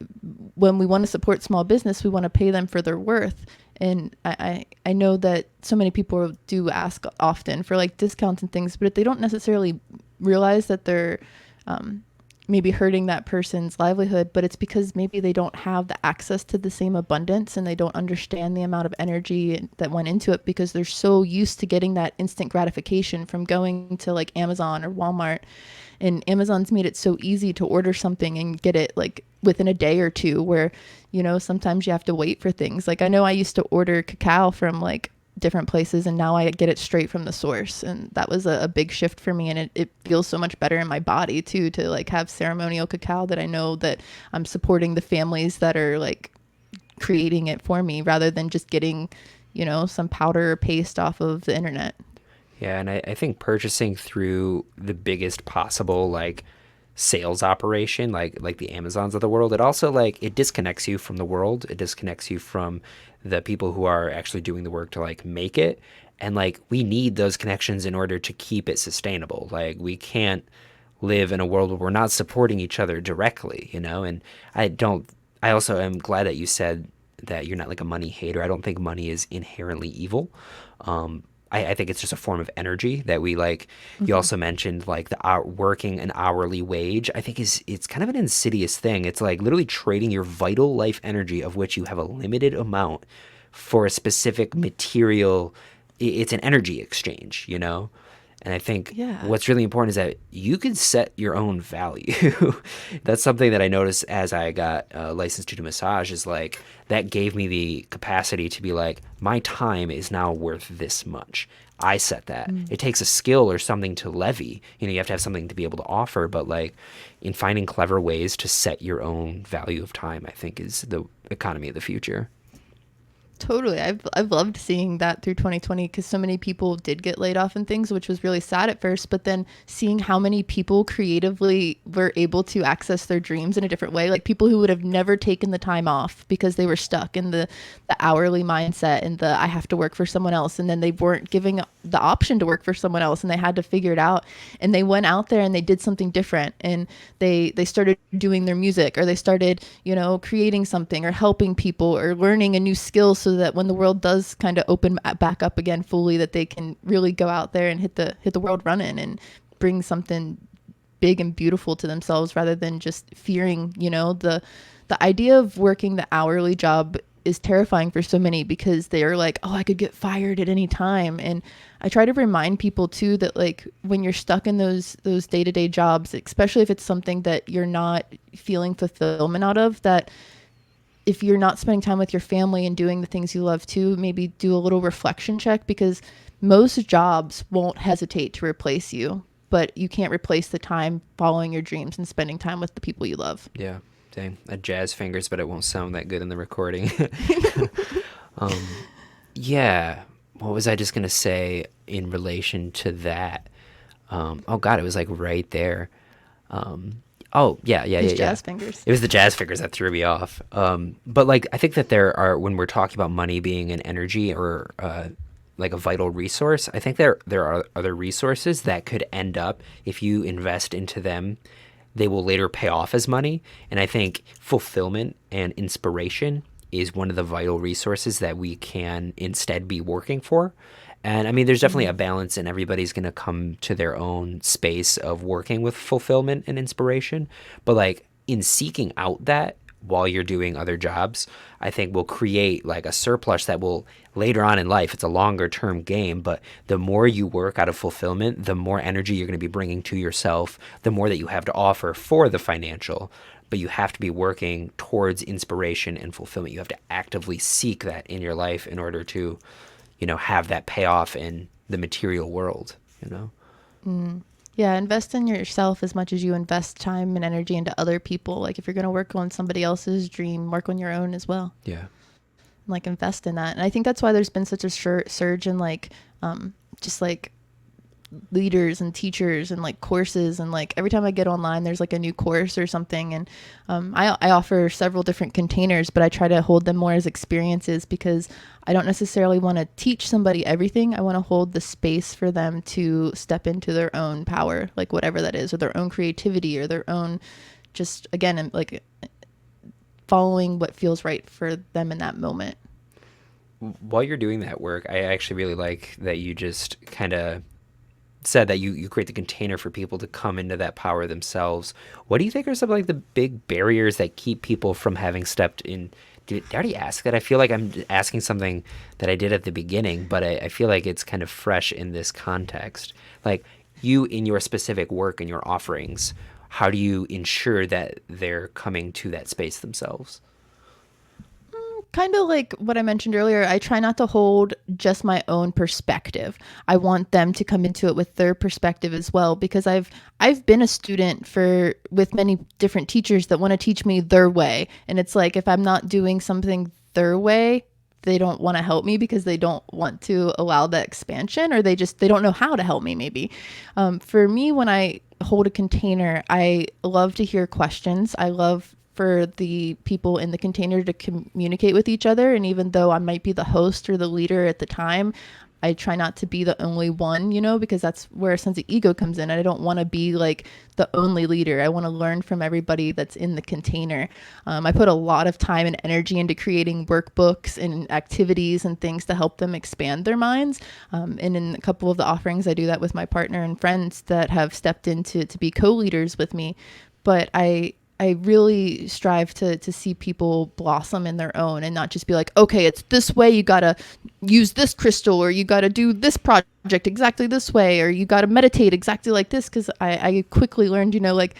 when we want to support small business, we want to pay them for their worth. And I know that so many people do ask often for like discounts and things, but they don't necessarily realize that they're maybe hurting that person's livelihood, but it's because maybe they don't have the access to the same abundance, and they don't understand the amount of energy that went into it, because they're so used to getting that instant gratification from going to like Amazon or Walmart. And Amazon's made it so easy to order something and get it like within a day or two, where, sometimes you have to wait for things. Like, I know I used to order cacao from like different places, and now I get it straight from the source, and that was a big shift for me. And it feels so much better in my body too, to like have ceremonial cacao that I know that I'm supporting the families that are like creating it for me, rather than just getting some powder or paste off of the internet. Yeah, and I think purchasing through the biggest possible like sales operation, like the Amazons of the world, it also like, it disconnects you from the world. It disconnects you from the people who are actually doing the work to like make it. And like, we need those connections in order to keep it sustainable. Like, we can't live in a world where we're not supporting each other directly, and I also am glad that you said that you're not like a money hater. I don't think money is inherently evil. I think it's just a form of energy that we like. You Hmm. also mentioned like the hour, working an hourly wage. I think is it's kind of an insidious thing. It's like literally trading your vital life energy, of which you have a limited amount, for a specific material. It's an energy exchange, you know? And I think Yeah. what's really important is that you can set your own value. That's something that I noticed as I got licensed to do massage, is like that gave me the capacity to be like, my time is now worth this much. I set that. Mm. It takes a skill or something to levy. You know, you have to have something to be able to offer, but like in finding clever ways to set your own value of time, I think is the economy of the future. Totally. I've loved seeing that through 2020 because so many people did get laid off and things, which was really sad at first. But then seeing how many people creatively were able to access their dreams in a different way, like people who would have never taken the time off because they were stuck in the hourly mindset and the I have to work for someone else. And then they weren't giving the option to work for someone else and they had to figure it out. And they went out there and they did something different. And they started doing their music, or they started, creating something or helping people or learning a new skill, so that when the world does kind of open back up again fully, that they can really go out there and hit the world running and bring something big and beautiful to themselves, rather than just fearing, the idea of working the hourly job is terrifying for so many because they are like, oh, I could get fired at any time. And I try to remind people too that like when you're stuck in those day-to-day jobs, especially if it's something that you're not feeling fulfillment out of, that if you're not spending time with your family and doing the things you love too, maybe do a little reflection check, because most jobs won't hesitate to replace you, but you can't replace the time following your dreams and spending time with the people you love. Yeah, dang. I jazz fingers, but it won't sound that good in the recording. um, yeah. What was I just gonna say in relation to that? Oh God, it was like right there. Oh yeah, yeah, These yeah, yeah. jazz fingers. It was the jazz figures that threw me off. But like I think that there are, when we're talking about money being an energy or like a vital resource, I think there are other resources that could end up, if you invest into them, they will later pay off as money. And I think fulfillment and inspiration is one of the vital resources that we can instead be working for. And I mean, there's definitely a Mm. balance, and everybody's going to come to their own space of working with fulfillment and inspiration. But like in seeking out that while you're doing other jobs, I think will create like a surplus that will later on in life, it's a longer term game, but the more you work out of fulfillment, the more energy you're going to be bringing to yourself, the more that you have to offer for the financial. But you have to be working towards inspiration and fulfillment. You have to actively seek that in your life in order to, have that payoff in the material world, you know? Mm. Yeah, invest in yourself as much as you invest time and energy into other people. Like if you're going to work on somebody else's dream, work on your own as well. Yeah. Like invest in that. And I think that's why there's been such a surge in like just like leaders and teachers and like courses, and like every time I get online there's like a new course or something. And I offer several different containers, but I try to hold them more as experiences, because I don't necessarily want to teach somebody everything. I want to hold the space for them to step into their own power, like whatever that is, or their own creativity, or their own, just again, like following what feels right for them in that moment. While you're doing that work, I actually really like that you just kind of said that you create the container for people to come into that power themselves. What do you think are some like the big barriers that keep people from having stepped in? Did I already ask that? I feel like I'm asking something that I did at the beginning, but I feel like it's kind of fresh in this context. Like you in your specific work and your offerings, how do you ensure that they're coming to that space themselves? Kind of like what I mentioned earlier, I try not to hold just my own perspective. I want them to come into it with their perspective as well, because I've been a student with many different teachers that want to teach me their way. And it's like if I'm not doing something their way, they don't want to help me because they don't want to allow that expansion, or they don't know how to help me maybe. For me, when I hold a container, I love to hear questions. I love for the people in the container to communicate with each other. And even though I might be the host or the leader at the time, I try not to be the only one, because that's where a sense of ego comes in. I don't want to be like the only leader. I want to learn from everybody that's in the container. I put a lot of time and energy into creating workbooks and activities and things to help them expand their minds. And in a couple of the offerings, I do that with my partner and friends that have stepped in to be co-leaders with me. But I really strive to see people blossom in their own and not just be like, okay, it's this way. You got to use this crystal, or you got to do this project exactly this way, or you got to meditate exactly like this. Cause I quickly learned, like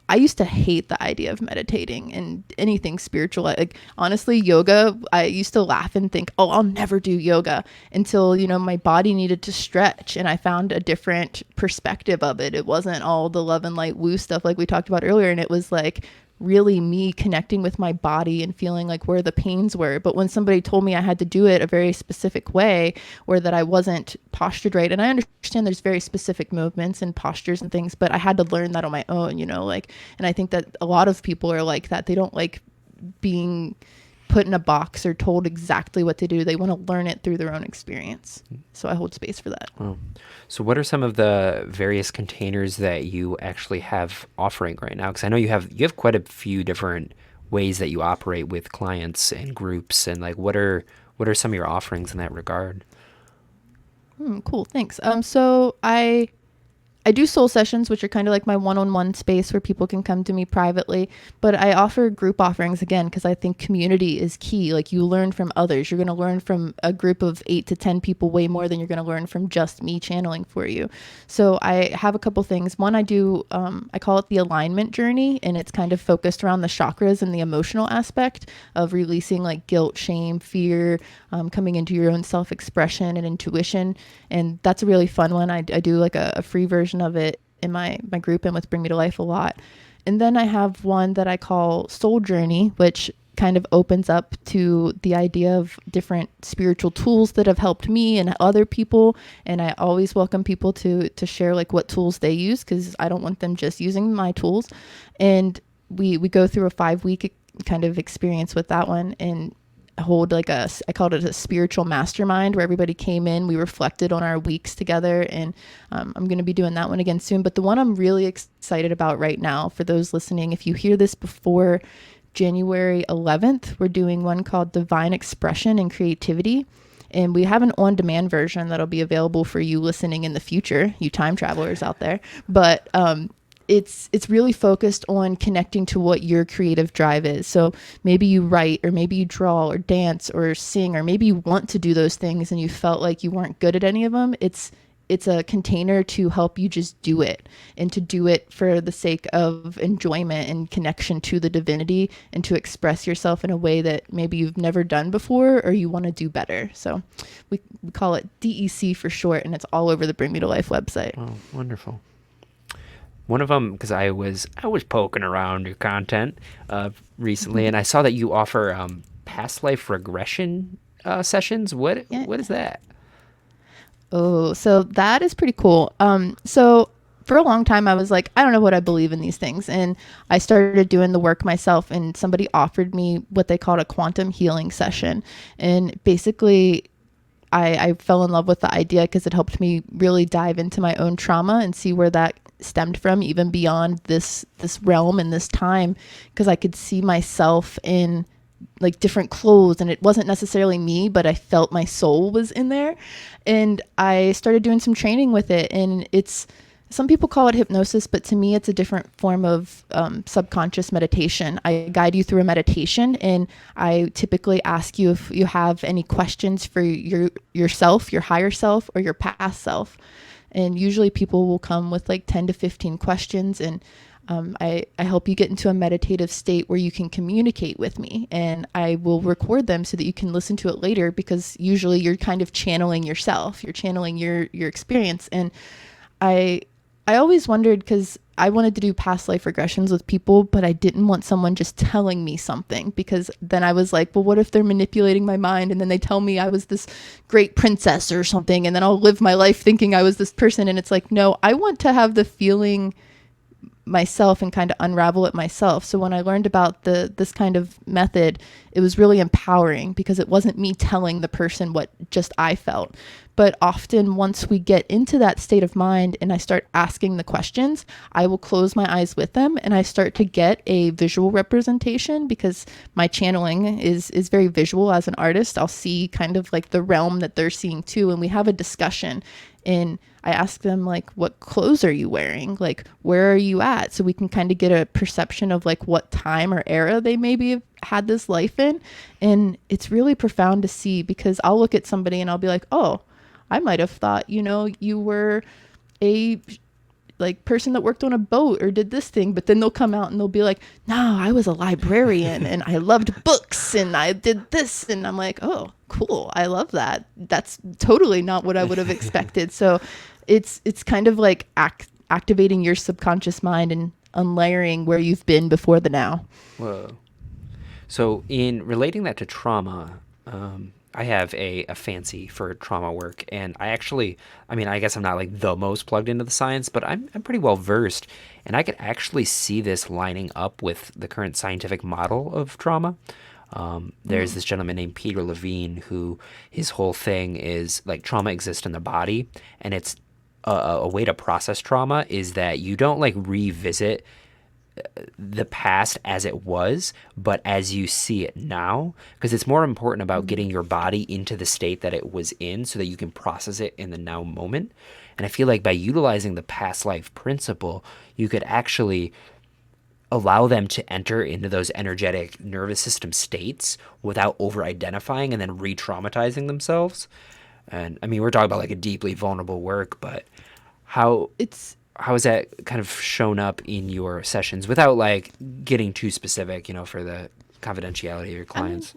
I used to hate the idea of meditating and anything spiritual. Like honestly, yoga, I used to laugh and think, oh, I'll never do yoga until, my body needed to stretch and I found a different perspective of it. It wasn't all the love and light woo stuff like we talked about earlier. And it was like really me connecting with my body and feeling like where the pains were. But when somebody told me I had to do it a very specific way, or that I wasn't postured right, and I understand there's very specific movements and postures and things, but I had to learn that on my own, and I think that a lot of people are like that. They don't like being put in a box or told exactly what to do. They want to learn it through their own experience. So I hold space for that. Oh. So what are some of the various containers that you actually have offering right now? Because I know you have quite a few different ways that you operate with clients and groups, and like what are some of your offerings in that regard? Cool, thanks. So I do soul sessions, which are kind of like my one-on-one space where people can come to me privately, but I offer group offerings again, because I think community is key. Like you learn from others. You're going to learn from a group of 8 to 10 people way more than you're going to learn from just me channeling for you. So I have a couple things. One, I do, I call it the alignment journey, and it's kind of focused around the chakras and the emotional aspect of releasing like guilt, shame, fear, coming into your own self-expression and intuition. And that's a really fun one. I do like a free version of it in my group and with Bring Me to Life a lot. And then I have one that I call Soul Journey, which kind of opens up to the idea of different spiritual tools that have helped me and other people. And I always welcome people to share like what tools they use, because I don't want them just using my tools. And we go through a 5-week kind of experience with that one, and hold like I called it a spiritual mastermind, where everybody came in, we reflected on our weeks together, and I'm going to be doing that one again soon. But the one I'm really excited about right now, for those listening, if you hear this before January 11th, we're doing one called Divine Expression and Creativity. And we have an on-demand version that'll be available for you listening in the future, you time travelers out there. But it's really focused on connecting to what your creative drive is. So maybe you write, or maybe you draw or dance or sing, or maybe you want to do those things and you felt like you weren't good at any of them. It's a container to help you just do it, and to do it for the sake of enjoyment and connection to the divinity, and to express yourself in a way that maybe you've never done before, or you want to do better. So we call it DEC for short, and it's all over the Bring Me to Life website. Oh, wonderful. One of them, because I was poking around your content recently, and I saw that you offer past life regression sessions. What is that? Oh, so that is pretty cool. So for a long time, I was like, I don't know what I believe in these things. And I started doing the work myself, and somebody offered me what they called a quantum healing session. And basically, I fell in love with the idea because it helped me really dive into my own trauma and see where that stemmed from, even beyond this realm and this time, because I could see myself in like different clothes, and it wasn't necessarily me, but I felt my soul was in there. And I started doing some training with it, and some people call it hypnosis, but to me it's a different form of subconscious meditation. I guide you through a meditation, and I typically ask you if you have any questions for yourself, your higher self, or your past self. And usually people will come with like 10 to 15 questions, and I help you get into a meditative state where you can communicate with me, and I will record them so that you can listen to it later, because usually you're kind of channeling yourself, you're channeling your experience. And I always wondered, because I wanted to do past life regressions with people, but I didn't want someone just telling me something, because then I was like, well, what if they're manipulating my mind, and then they tell me I was this great princess or something, and then I'll live my life thinking I was this person. And it's like, no, I want to have the feeling myself and kind of unravel it myself. So when I learned about this kind of method, it was really empowering because it wasn't me telling the person what just I felt. But often once we get into that state of mind and I start asking the questions, I will close my eyes with them and I start to get a visual representation because my channeling is very visual as an artist. I'll see kind of like the realm that they're seeing too. And we have a discussion and I ask them like, what clothes are you wearing? Like, where are you at? So we can kind of get a perception of like what time or era they maybe have had this life in. And it's really profound to see because I'll look at somebody and I'll be like, oh, I might have thought, you were a like person that worked on a boat or did this thing, but then they'll come out and they'll be like, no, I was a librarian and I loved books and I did this. And I'm like, oh, cool. I love that. That's totally not what I would have expected. So it's kind of like activating your subconscious mind and unlayering where you've been before the now. Whoa. So in relating that to trauma, I have a fancy for trauma work, and I guess I'm not like the most plugged into the science, but I'm pretty well versed, and I could actually see this lining up with the current scientific model of trauma. There's this gentleman named Peter Levine who his whole thing is like trauma exists in the body, and it's a way to process trauma is that you don't like revisit the past as it was, but as you see it now, because it's more important about getting your body into the state that it was in so that you can process it in the now moment. And I feel like by utilizing the past life principle, you could actually allow them to enter into those energetic nervous system states without over identifying and then re-traumatizing themselves. And I mean, we're talking about like a deeply vulnerable work, but how has that kind of shown up in your sessions without like getting too specific, for the confidentiality of your clients?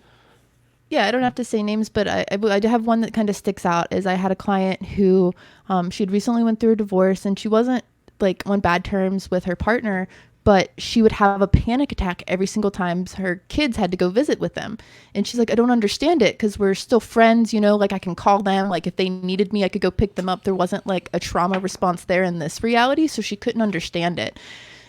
Yeah, I don't have to say names, but I have one that kind of sticks out is I had a client who she had recently went through a divorce and she wasn't like on bad terms with her partner, but she would have a panic attack every single time her kids had to go visit with them. And she's like, I don't understand it because we're still friends, like I can call them. Like if they needed me, I could go pick them up. There wasn't like a trauma response there in this reality. So she couldn't understand it.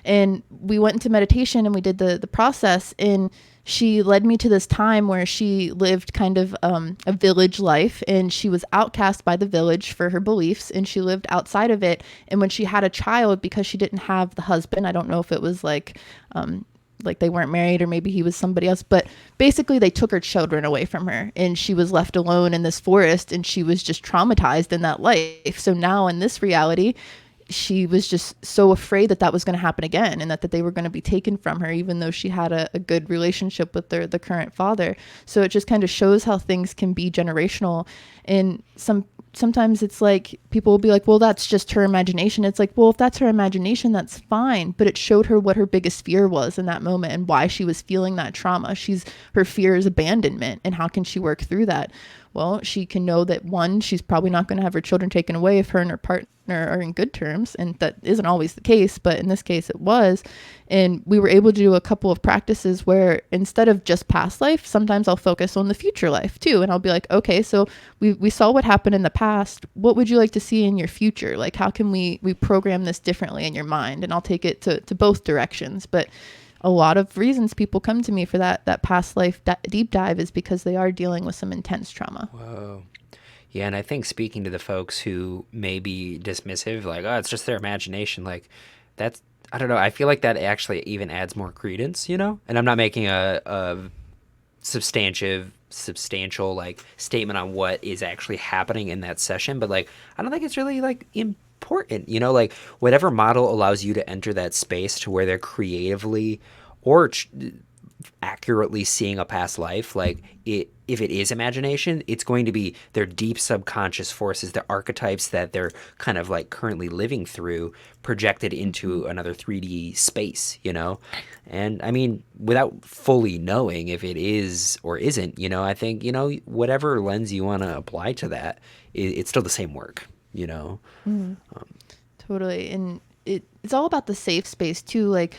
And we went into meditation and we did the process, and she led me to this time where she lived kind of a village life, and she was outcast by the village for her beliefs, and she lived outside of it. And when she had a child, because she didn't have the husband, I don't know if it was like they weren't married or maybe he was somebody else, but basically they took her children away from her and she was left alone in this forest, and she was just traumatized in that life. So now in this reality, she was just so afraid that was going to happen again, and that they were going to be taken from her, even though she had a good relationship with the current father. So it just kind of shows how things can be generational. And sometimes it's like people will be like, well, that's just her imagination. It's like, well, if that's her imagination, that's fine. But it showed her what her biggest fear was in that moment and why she was feeling that trauma. Her fear is abandonment. And how can she work through that? Well, she can know that one, she's probably not going to have her children taken away if her and her partner are in good terms. And that isn't always the case, but in this case it was. And we were able to do a couple of practices where instead of just past life, sometimes I'll focus on the future life too. And I'll be like, okay, so we saw what happened in the past. What would you like to see in your future? Like, how can we program this differently in your mind? And I'll take it to both directions. But a lot of reasons people come to me for that past life deep dive is because they are dealing with some intense trauma. Whoa. Yeah, and I think speaking to the folks who may be dismissive, like, oh, it's just their imagination, like, that's, I don't know, I feel like that actually even adds more credence, And I'm not making a substantial, like, statement on what is actually happening in that session, but, like, I don't think it's really, like, important, like, whatever model allows you to enter that space to where they're creatively or accurately seeing a past life, like, if it is imagination, it's going to be their deep subconscious forces, the archetypes that they're kind of like currently living through, projected into another 3D space, And I mean, without fully knowing if it is or isn't, I think, whatever lens you want to apply to that, it's still the same work, Totally. And it's all about the safe space too. Like,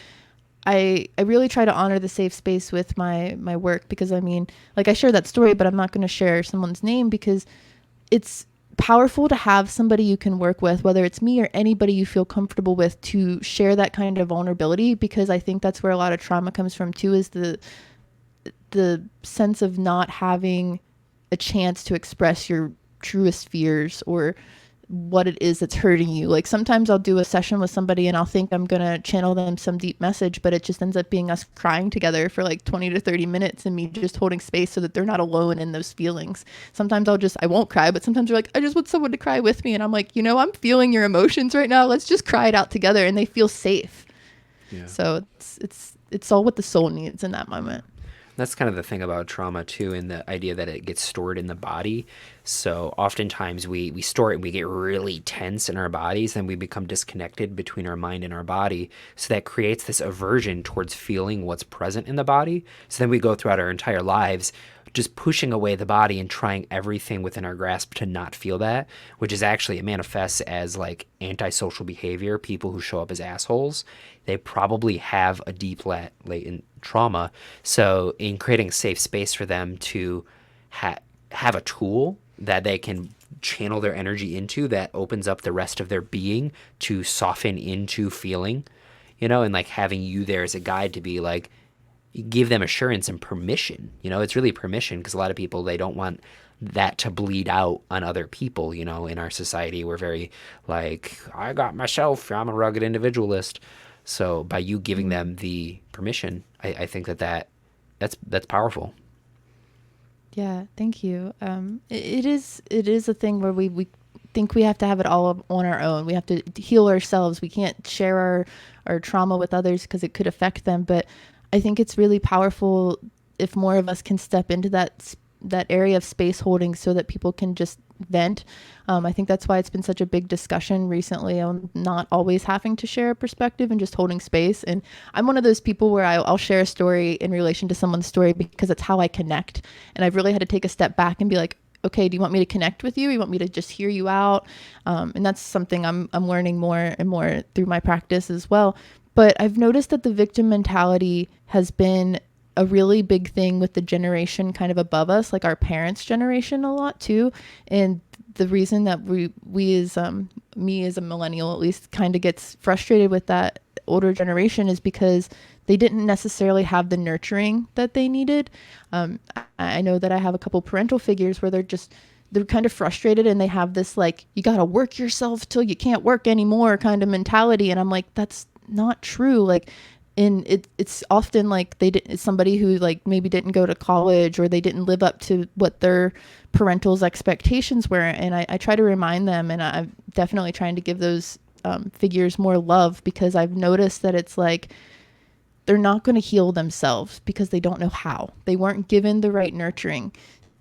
I really try to honor the safe space with my work, because I mean, like, I share that story, but I'm not going to share someone's name because it's powerful to have somebody you can work with, whether it's me or anybody you feel comfortable with, to share that kind of vulnerability, because I think that's where a lot of trauma comes from too, is the sense of not having a chance to express your truest fears or what it is that's hurting you. Like sometimes I'll do a session with somebody and I'll think I'm going to channel them some deep message, but it just ends up being us crying together for like 20 to 30 minutes and me just holding space so that they're not alone in those feelings. Sometimes I won't cry, but sometimes they're like, I just want someone to cry with me. And I'm like, I'm feeling your emotions right now. Let's just cry it out together. And they feel safe. Yeah. So it's all what the soul needs in that moment. That's kind of the thing about trauma too, and the idea that it gets stored in the body. So oftentimes we store it and we get really tense in our bodies, and we become disconnected between our mind and our body. So that creates this aversion towards feeling what's present in the body. So then we go throughout our entire lives just pushing away the body and trying everything within our grasp to not feel that, which is actually, it manifests as like antisocial behavior. People who show up as assholes, they probably have a deep latent trauma. So in creating a safe space for them to have a tool that they can channel their energy into, that opens up the rest of their being to soften into feeling, and like having you there as a guide to be like, give them assurance and permission. It's really permission, because a lot of people, they don't want that to bleed out on other people. In our society, we're very like, I got myself, I'm a rugged individualist. So by you giving them the permission, I think that's powerful. Yeah, thank you. It is a thing where we think we have to have it all on our own. We have to heal ourselves. We can't share our trauma with others because it could affect them. But I think it's really powerful if more of us can step into that area of space holding so that people can just vent. I think that's why it's been such a big discussion recently on not always having to share a perspective and just holding space. And I'm one of those people where I'll share a story in relation to someone's story because it's how I connect. And I've really had to take a step back and be like, okay, do you want me to connect with you? You want me to just hear you out? And that's something I'm learning more and more through my practice as well. But I've noticed that the victim mentality has been a really big thing with the generation kind of above us, like our parents' generation a lot too. And the reason that we as me as a millennial at least kind of gets frustrated with that older generation is because they didn't necessarily have the nurturing that they needed. I know that I have a couple parental figures where they're kind of frustrated and they have this like, you got to work yourself till you can't work anymore kind of mentality. And I'm like, that's not true. Like, it's often like it's somebody who like maybe didn't go to college or they didn't live up to what their parental's expectations were. And I try to remind them, and I'm definitely trying to give those figures more love, because I've noticed that it's like they're not going to heal themselves because they don't know how. They weren't given the right nurturing.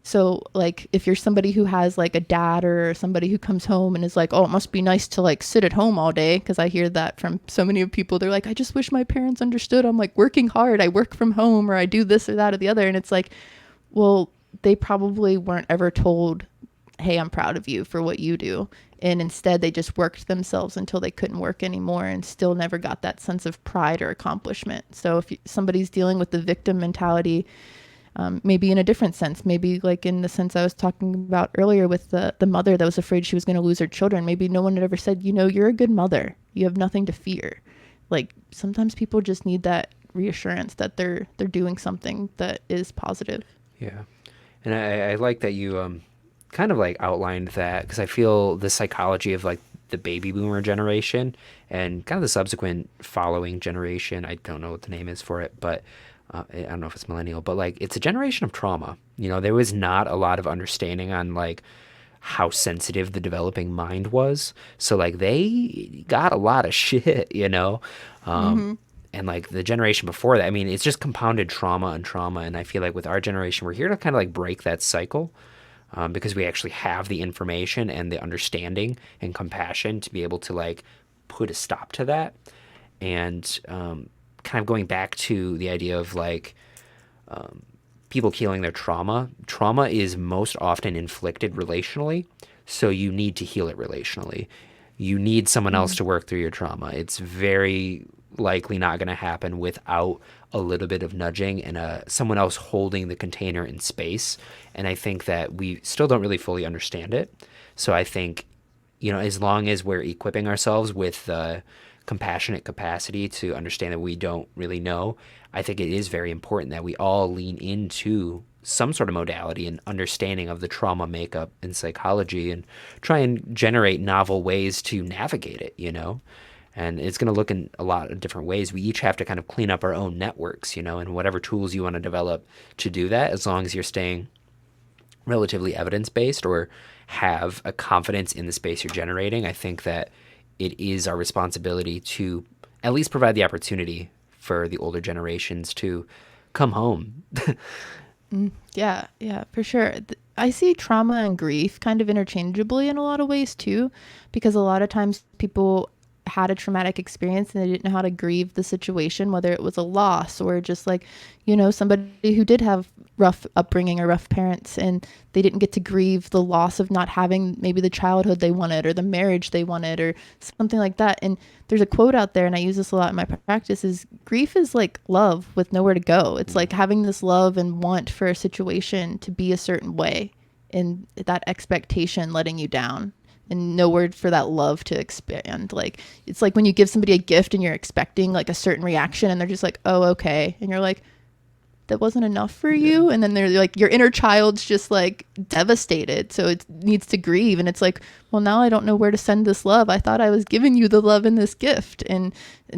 So like if you're somebody who has like a dad or somebody who comes home and is like, oh, it must be nice to like sit at home all day, because I hear that from so many people. They're like, I just wish my parents understood. I'm like working hard. I work from home, or I do this or that or the other. And it's like, well, they probably weren't ever told, hey, I'm proud of you for what you do. And instead they just worked themselves until they couldn't work anymore and still never got that sense of pride or accomplishment. So if somebody's dealing with the victim mentality, maybe in a different sense, maybe like in the sense I was talking about earlier with the mother that was afraid she was going to lose her children. Maybe no one had ever said, you're a good mother. You have nothing to fear. Like sometimes people just need that reassurance that they're doing something that is positive. Yeah. And I like that you kind of like outlined that, because I feel the psychology of like the baby boomer generation and kind of the subsequent following generation. I don't know what the name is for it, but I don't know if it's millennial, but like it's a generation of trauma. There was not a lot of understanding on like how sensitive the developing mind was. So like they got a lot of shit, and like the generation before that, I mean, it's just compounded trauma on trauma. And I feel like with our generation, we're here to kind of like break that cycle, because we actually have the information and the understanding and compassion to be able to like put a stop to that. And kind of going back to the idea of like people healing their trauma. Trauma is most often inflicted relationally, so you need to heal it relationally. You need someone else to work through your trauma. It's very likely not going to happen without a little bit of nudging and someone else holding the container in space. And I think that we still don't really fully understand it. So I think, as long as we're equipping ourselves with the compassionate capacity to understand that we don't really know, I think it is very important that we all lean into some sort of modality and understanding of the trauma makeup and psychology and try and generate novel ways to navigate it. And it's going to look in a lot of different ways. We each have to kind of clean up our own networks, and whatever tools you want to develop to do that, as long as you're staying relatively evidence based or have a confidence in the space you're generating. I think that it is our responsibility to at least provide the opportunity for the older generations to come home. Yeah, yeah, for sure. I see trauma and grief kind of interchangeably in a lot of ways too, because a lot of times people had a traumatic experience and they didn't know how to grieve the situation, whether it was a loss or just like, somebody who did have rough upbringing or rough parents and they didn't get to grieve the loss of not having maybe the childhood they wanted or the marriage they wanted or something like that. And there's a quote out there, and I use this a lot in my practice, is grief is like love with nowhere to go. It's like having this love and want for a situation to be a certain way, and that expectation letting you down and no word for that love to expand. Like, it's like when you give somebody a gift and you're expecting like a certain reaction and they're just like, oh, okay. And you're like, that wasn't enough for you. And then they're like, your inner child's just like devastated. So it needs to grieve. And it's like, well, now I don't know where to send this love. I thought I was giving you the love in this gift. And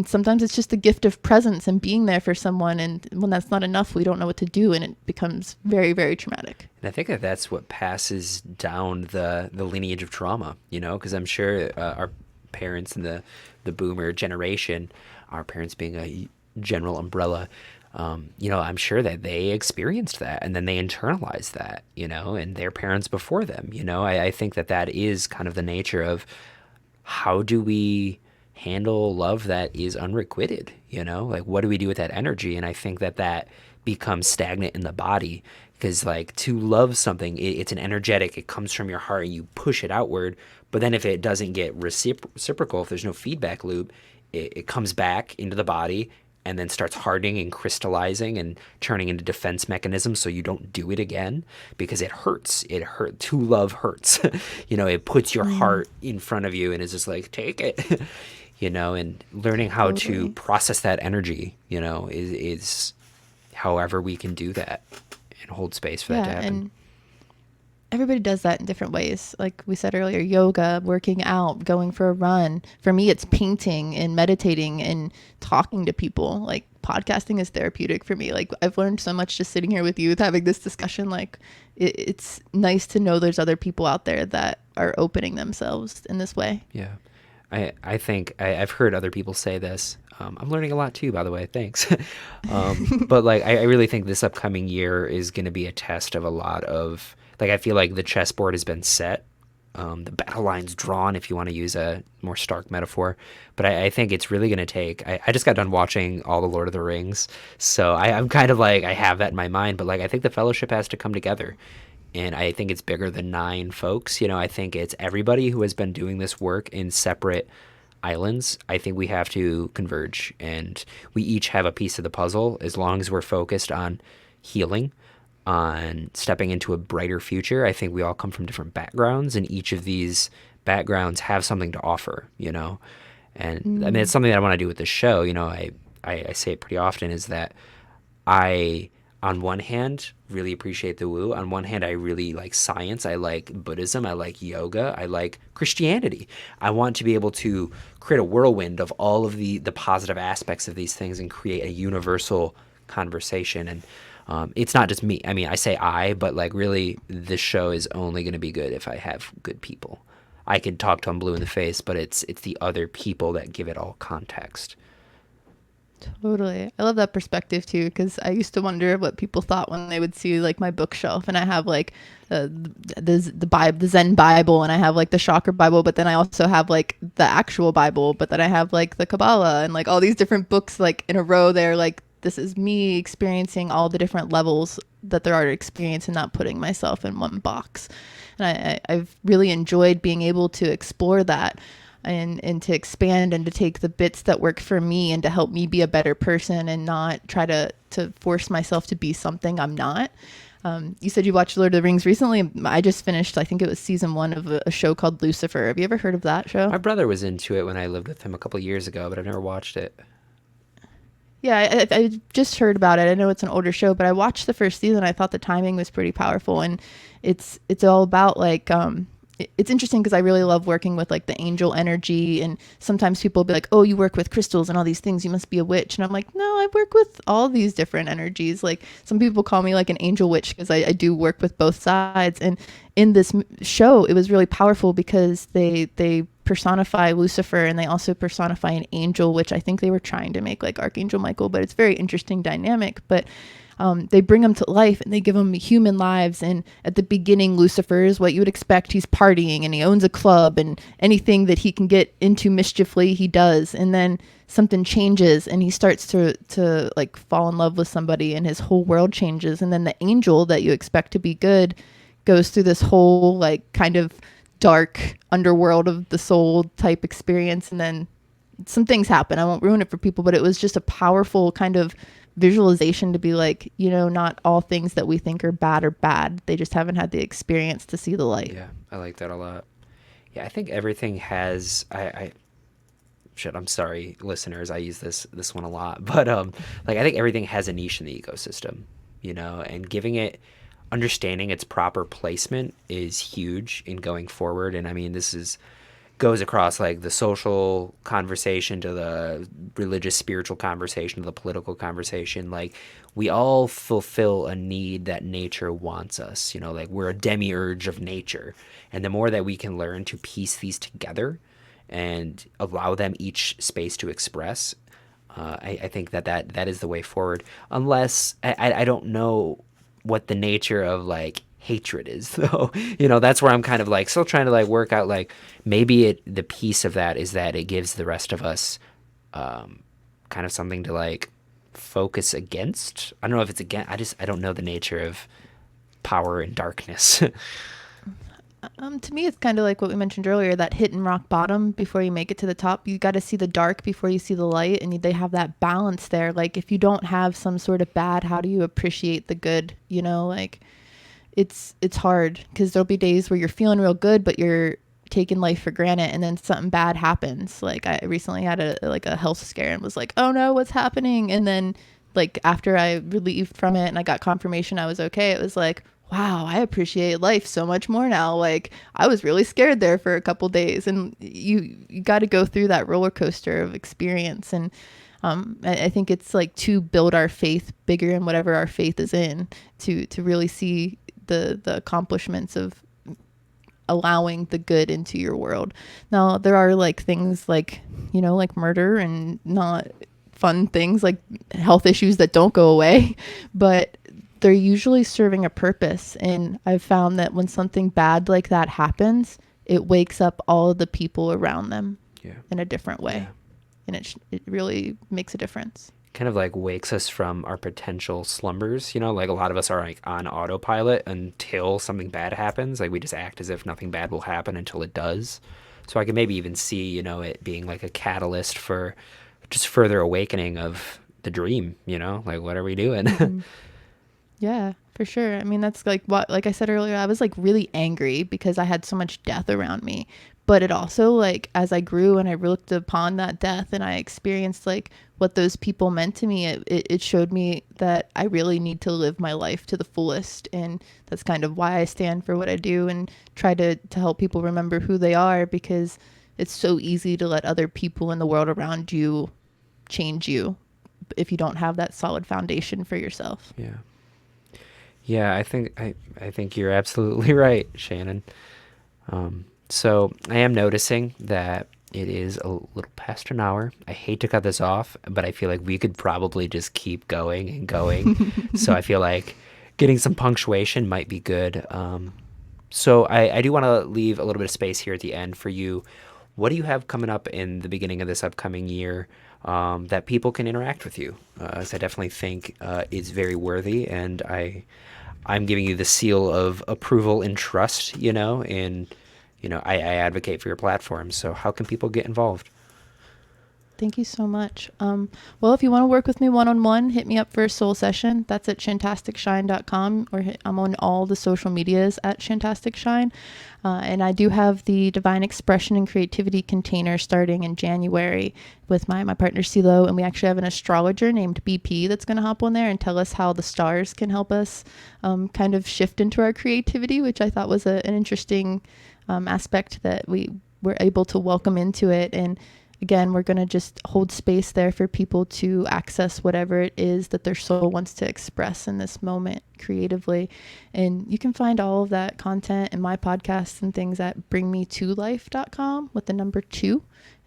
sometimes it's just the gift of presence and being there for someone. And when that's not enough, we don't know what to do. And it becomes very, very traumatic. And I think that that's what passes down the lineage of trauma, because I'm sure our parents in the boomer generation, our parents being a general umbrella, I'm sure that they experienced that and then they internalized that, and their parents before them, I think that is kind of the nature of how do we handle love that is unrequited, like what do we do with that energy? And I think that becomes stagnant in the body because like to love something, it's an energetic, it comes from your heart and you push it outward. But then if it doesn't get reciprocal, if there's no feedback loop, it comes back into the body and then starts hardening and crystallizing and turning into defense mechanisms so you don't do it again because it hurts. To love hurts. It puts your heart in front of you and is just like, take it. And learning how to process that energy, is however we can do that and hold space for that to happen. And everybody does that in different ways. Like we said earlier, yoga, working out, going for a run. For me, it's painting and meditating and talking to people. Like podcasting is therapeutic for me. Like I've learned so much just sitting here with you, having this discussion. Like it's nice to know there's other people out there that are opening themselves in this way. Yeah. I think I've heard other people say this. I'm learning a lot too, by the way. Thanks. But like, I really think this upcoming year is going to be a test of a lot of, like, I feel like the chessboard has been set. The battle line's drawn, if you want to use a more stark metaphor. But I think it's really going to take, I just got done watching all the Lord of the Rings. So I'm kind of like, I have that in my mind. But like, I think the Fellowship has to come together. And I think it's bigger than 9 folks. I think it's everybody who has been doing this work in separate islands. I think we have to converge. And we each have a piece of the puzzle as long as we're focused on healing, on stepping into a brighter future. I think we all come from different backgrounds, and each of these backgrounds have something to offer, And I mean, it's something that I want to do with this show. I say it pretty often is that I, on one hand, really appreciate the woo. On one hand, I really like science. I like Buddhism. I like yoga. I like Christianity. I want to be able to create a whirlwind of all of the positive aspects of these things and create a universal conversation. And it's not just me. I mean, I say I, but like really this show is only going to be good if I have good people. I could talk to them blue in the face, but it's the other people that give it all context. Totally. I love that perspective too, because I used to wonder what people thought when they would see like my bookshelf, and I have like the Bible, the Zen Bible, and I have like the Chakra Bible, but then I also have like the actual Bible, but then I have like the Kabbalah and like all these different books like in a row there. Like this is me experiencing all the different levels that there are to experience and not putting myself in one box. And I've really enjoyed being able to explore that and to expand and to take the bits that work for me and to help me be a better person and not try to force myself to be something I'm not. You said you watched Lord of the Rings recently. I just finished, I think it was season 1 of a show called Lucifer. Have you ever heard of that show? My brother was into it when I lived with him a couple years ago, but I've never watched it. Yeah, I just heard about it. I know it's an older show, but I watched the first season. I thought the timing was pretty powerful, and it's all about like it's interesting because I really love working with like the angel energy, and sometimes people will be like, "Oh, you work with crystals and all these things. You must be a witch." And I'm like, "No, I work with all these different energies." Like some people call me like an angel witch because I do work with both sides. And in this show, it was really powerful because they personify Lucifer, and they also personify an angel, which I think they were trying to make like Archangel Michael, but it's very interesting dynamic. But they bring them to life and they give them human lives. And at the beginning, Lucifer is what you would expect. He's partying and he owns a club, and anything that he can get into mischiefly, he does. And then something changes and he starts to like fall in love with somebody, and his whole world changes. And then the angel that you expect to be good goes through this whole like kind of dark underworld of the soul type experience. And then some things happen. I won't ruin it for people, but it was just a powerful kind of visualization to be like, not all things that we think are bad. They just haven't had the experience to see the light. Yeah, I like that a lot. Yeah, I think everything has. I'm sorry, listeners. I use this one a lot, but like I think everything has a niche in the ecosystem, and giving it understanding its proper placement is huge in going forward. And I mean, goes across like the social conversation to the religious spiritual conversation to the political conversation. Like we all fulfill a need that nature wants us, like we're a demiurge of nature. And the more that we can learn to piece these together and allow them each space to express, I think that is the way forward. Unless I don't know what the nature of like hatred is, though. That's where I'm kind of like still trying to like work out like maybe the piece of that is that it gives the rest of us kind of something to like focus against. I don't know if it's against. I don't know the nature of power and darkness. To me, it's kind of like what we mentioned earlier, that hitting rock bottom before you make it to the top. You got to see the dark before you see the light, and they have that balance there. Like if you don't have some sort of bad, how do you appreciate the good? Like it's hard because there'll be days where you're feeling real good, but you're taking life for granted, and then something bad happens. Like I recently had a health scare and was like, oh no, what's happening? And then like after I relieved from it and I got confirmation I was okay, it was like, wow, I appreciate life so much more now. Like I was really scared there for a couple days, and you got to go through that roller coaster of experience. And I think it's like to build our faith bigger in whatever our faith is in, to really see the accomplishments of allowing the good into your world. Now there are like things like, like murder and not fun things, like health issues that don't go away, but they're usually serving a purpose. And I've found that when something bad like that happens, it wakes up all of the people around them in a different way. Yeah. And it really makes a difference. Kind of like wakes us from our potential slumbers, like a lot of us are like on autopilot until something bad happens. Like we just act as if nothing bad will happen until it does. So I can maybe even see, it being like a catalyst for just further awakening of the dream, like what are we doing? Mm-hmm. Yeah, for sure. I mean, that's like like I said earlier, I was like really angry because I had so much death around me. But it also, like, as I grew and I looked upon that death and I experienced like what those people meant to me, it showed me that I really need to live my life to the fullest. And that's kind of why I stand for what I do and try to help people remember who they are, because it's so easy to let other people in the world around you change you if you don't have that solid foundation for yourself. Yeah. Yeah, I think you're absolutely right, Shannon. So I am noticing that it is a little past an hour. I hate to cut this off, but I feel like we could probably just keep going and going. So I feel like getting some punctuation might be good. So I do want to leave a little bit of space here at the end for you. What do you have coming up in the beginning of this upcoming year that people can interact with you? As I definitely think is very worthy, and I'm giving you the seal of approval and trust, and I advocate for your platform. So how can people get involved? Thank you so much. Well, if you want to work with me one-on-one, hit me up for a soul session. That's at shantasticshine.com, or I'm on all the social medias at shantasticshine. And I do have the Divine Expression and Creativity container starting in January with my partner CeeLo, and we actually have an astrologer named BP that's going to hop on there and tell us how the stars can help us kind of shift into our creativity, which I thought was an interesting aspect that we were able to welcome into it. And again, we're going to just hold space there for people to access whatever it is that their soul wants to express in this moment creatively. And you can find all of that content in my podcasts and things at bringmetolife.com with the number 2.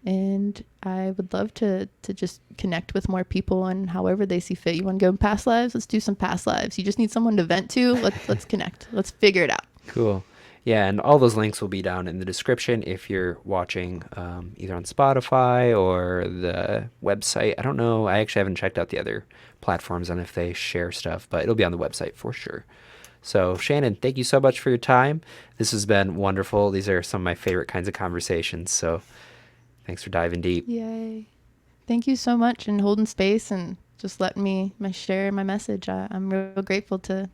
And I would love to just connect with more people and however they see fit. You want to go in past lives? Let's do some past lives. You just need someone to vent to? Let's connect. Let's figure it out. Cool. Yeah, and all those links will be down in the description if you're watching either on Spotify or the website. I don't know. I actually haven't checked out the other platforms on if they share stuff, but it'll be on the website for sure. So, Shannon, thank you so much for your time. This has been wonderful. These are some of my favorite kinds of conversations. So, thanks for diving deep. Yay. Thank you so much, and holding space and just letting me share my message. I'm real grateful to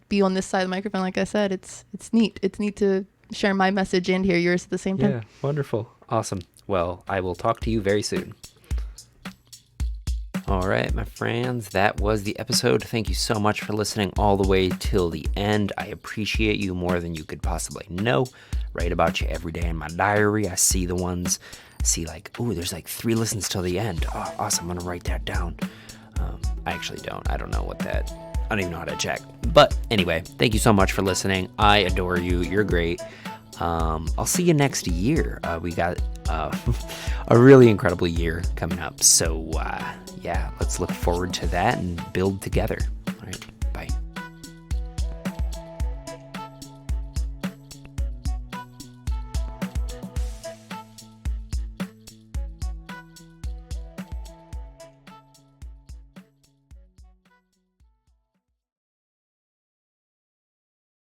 be on this side of the microphone. Like I said, it's neat. It's neat to share my message and hear yours at the same time. Yeah, wonderful. Awesome. Well, I will talk to you very soon. All right, my friends, that was the episode. Thank you so much for listening all the way till the end. I appreciate you more than you could possibly know. Write about you every day in my diary. I see the ones, like, ooh, there's like 3 listens till the end. Oh, awesome. I'm going to write that down. I actually don't. I don't know what that... I don't even know how to check. But anyway, thank you so much for listening. I adore you. You're great. I'll see you next year. We got a really incredible year coming up. So, yeah, let's look forward to that and build together. All right.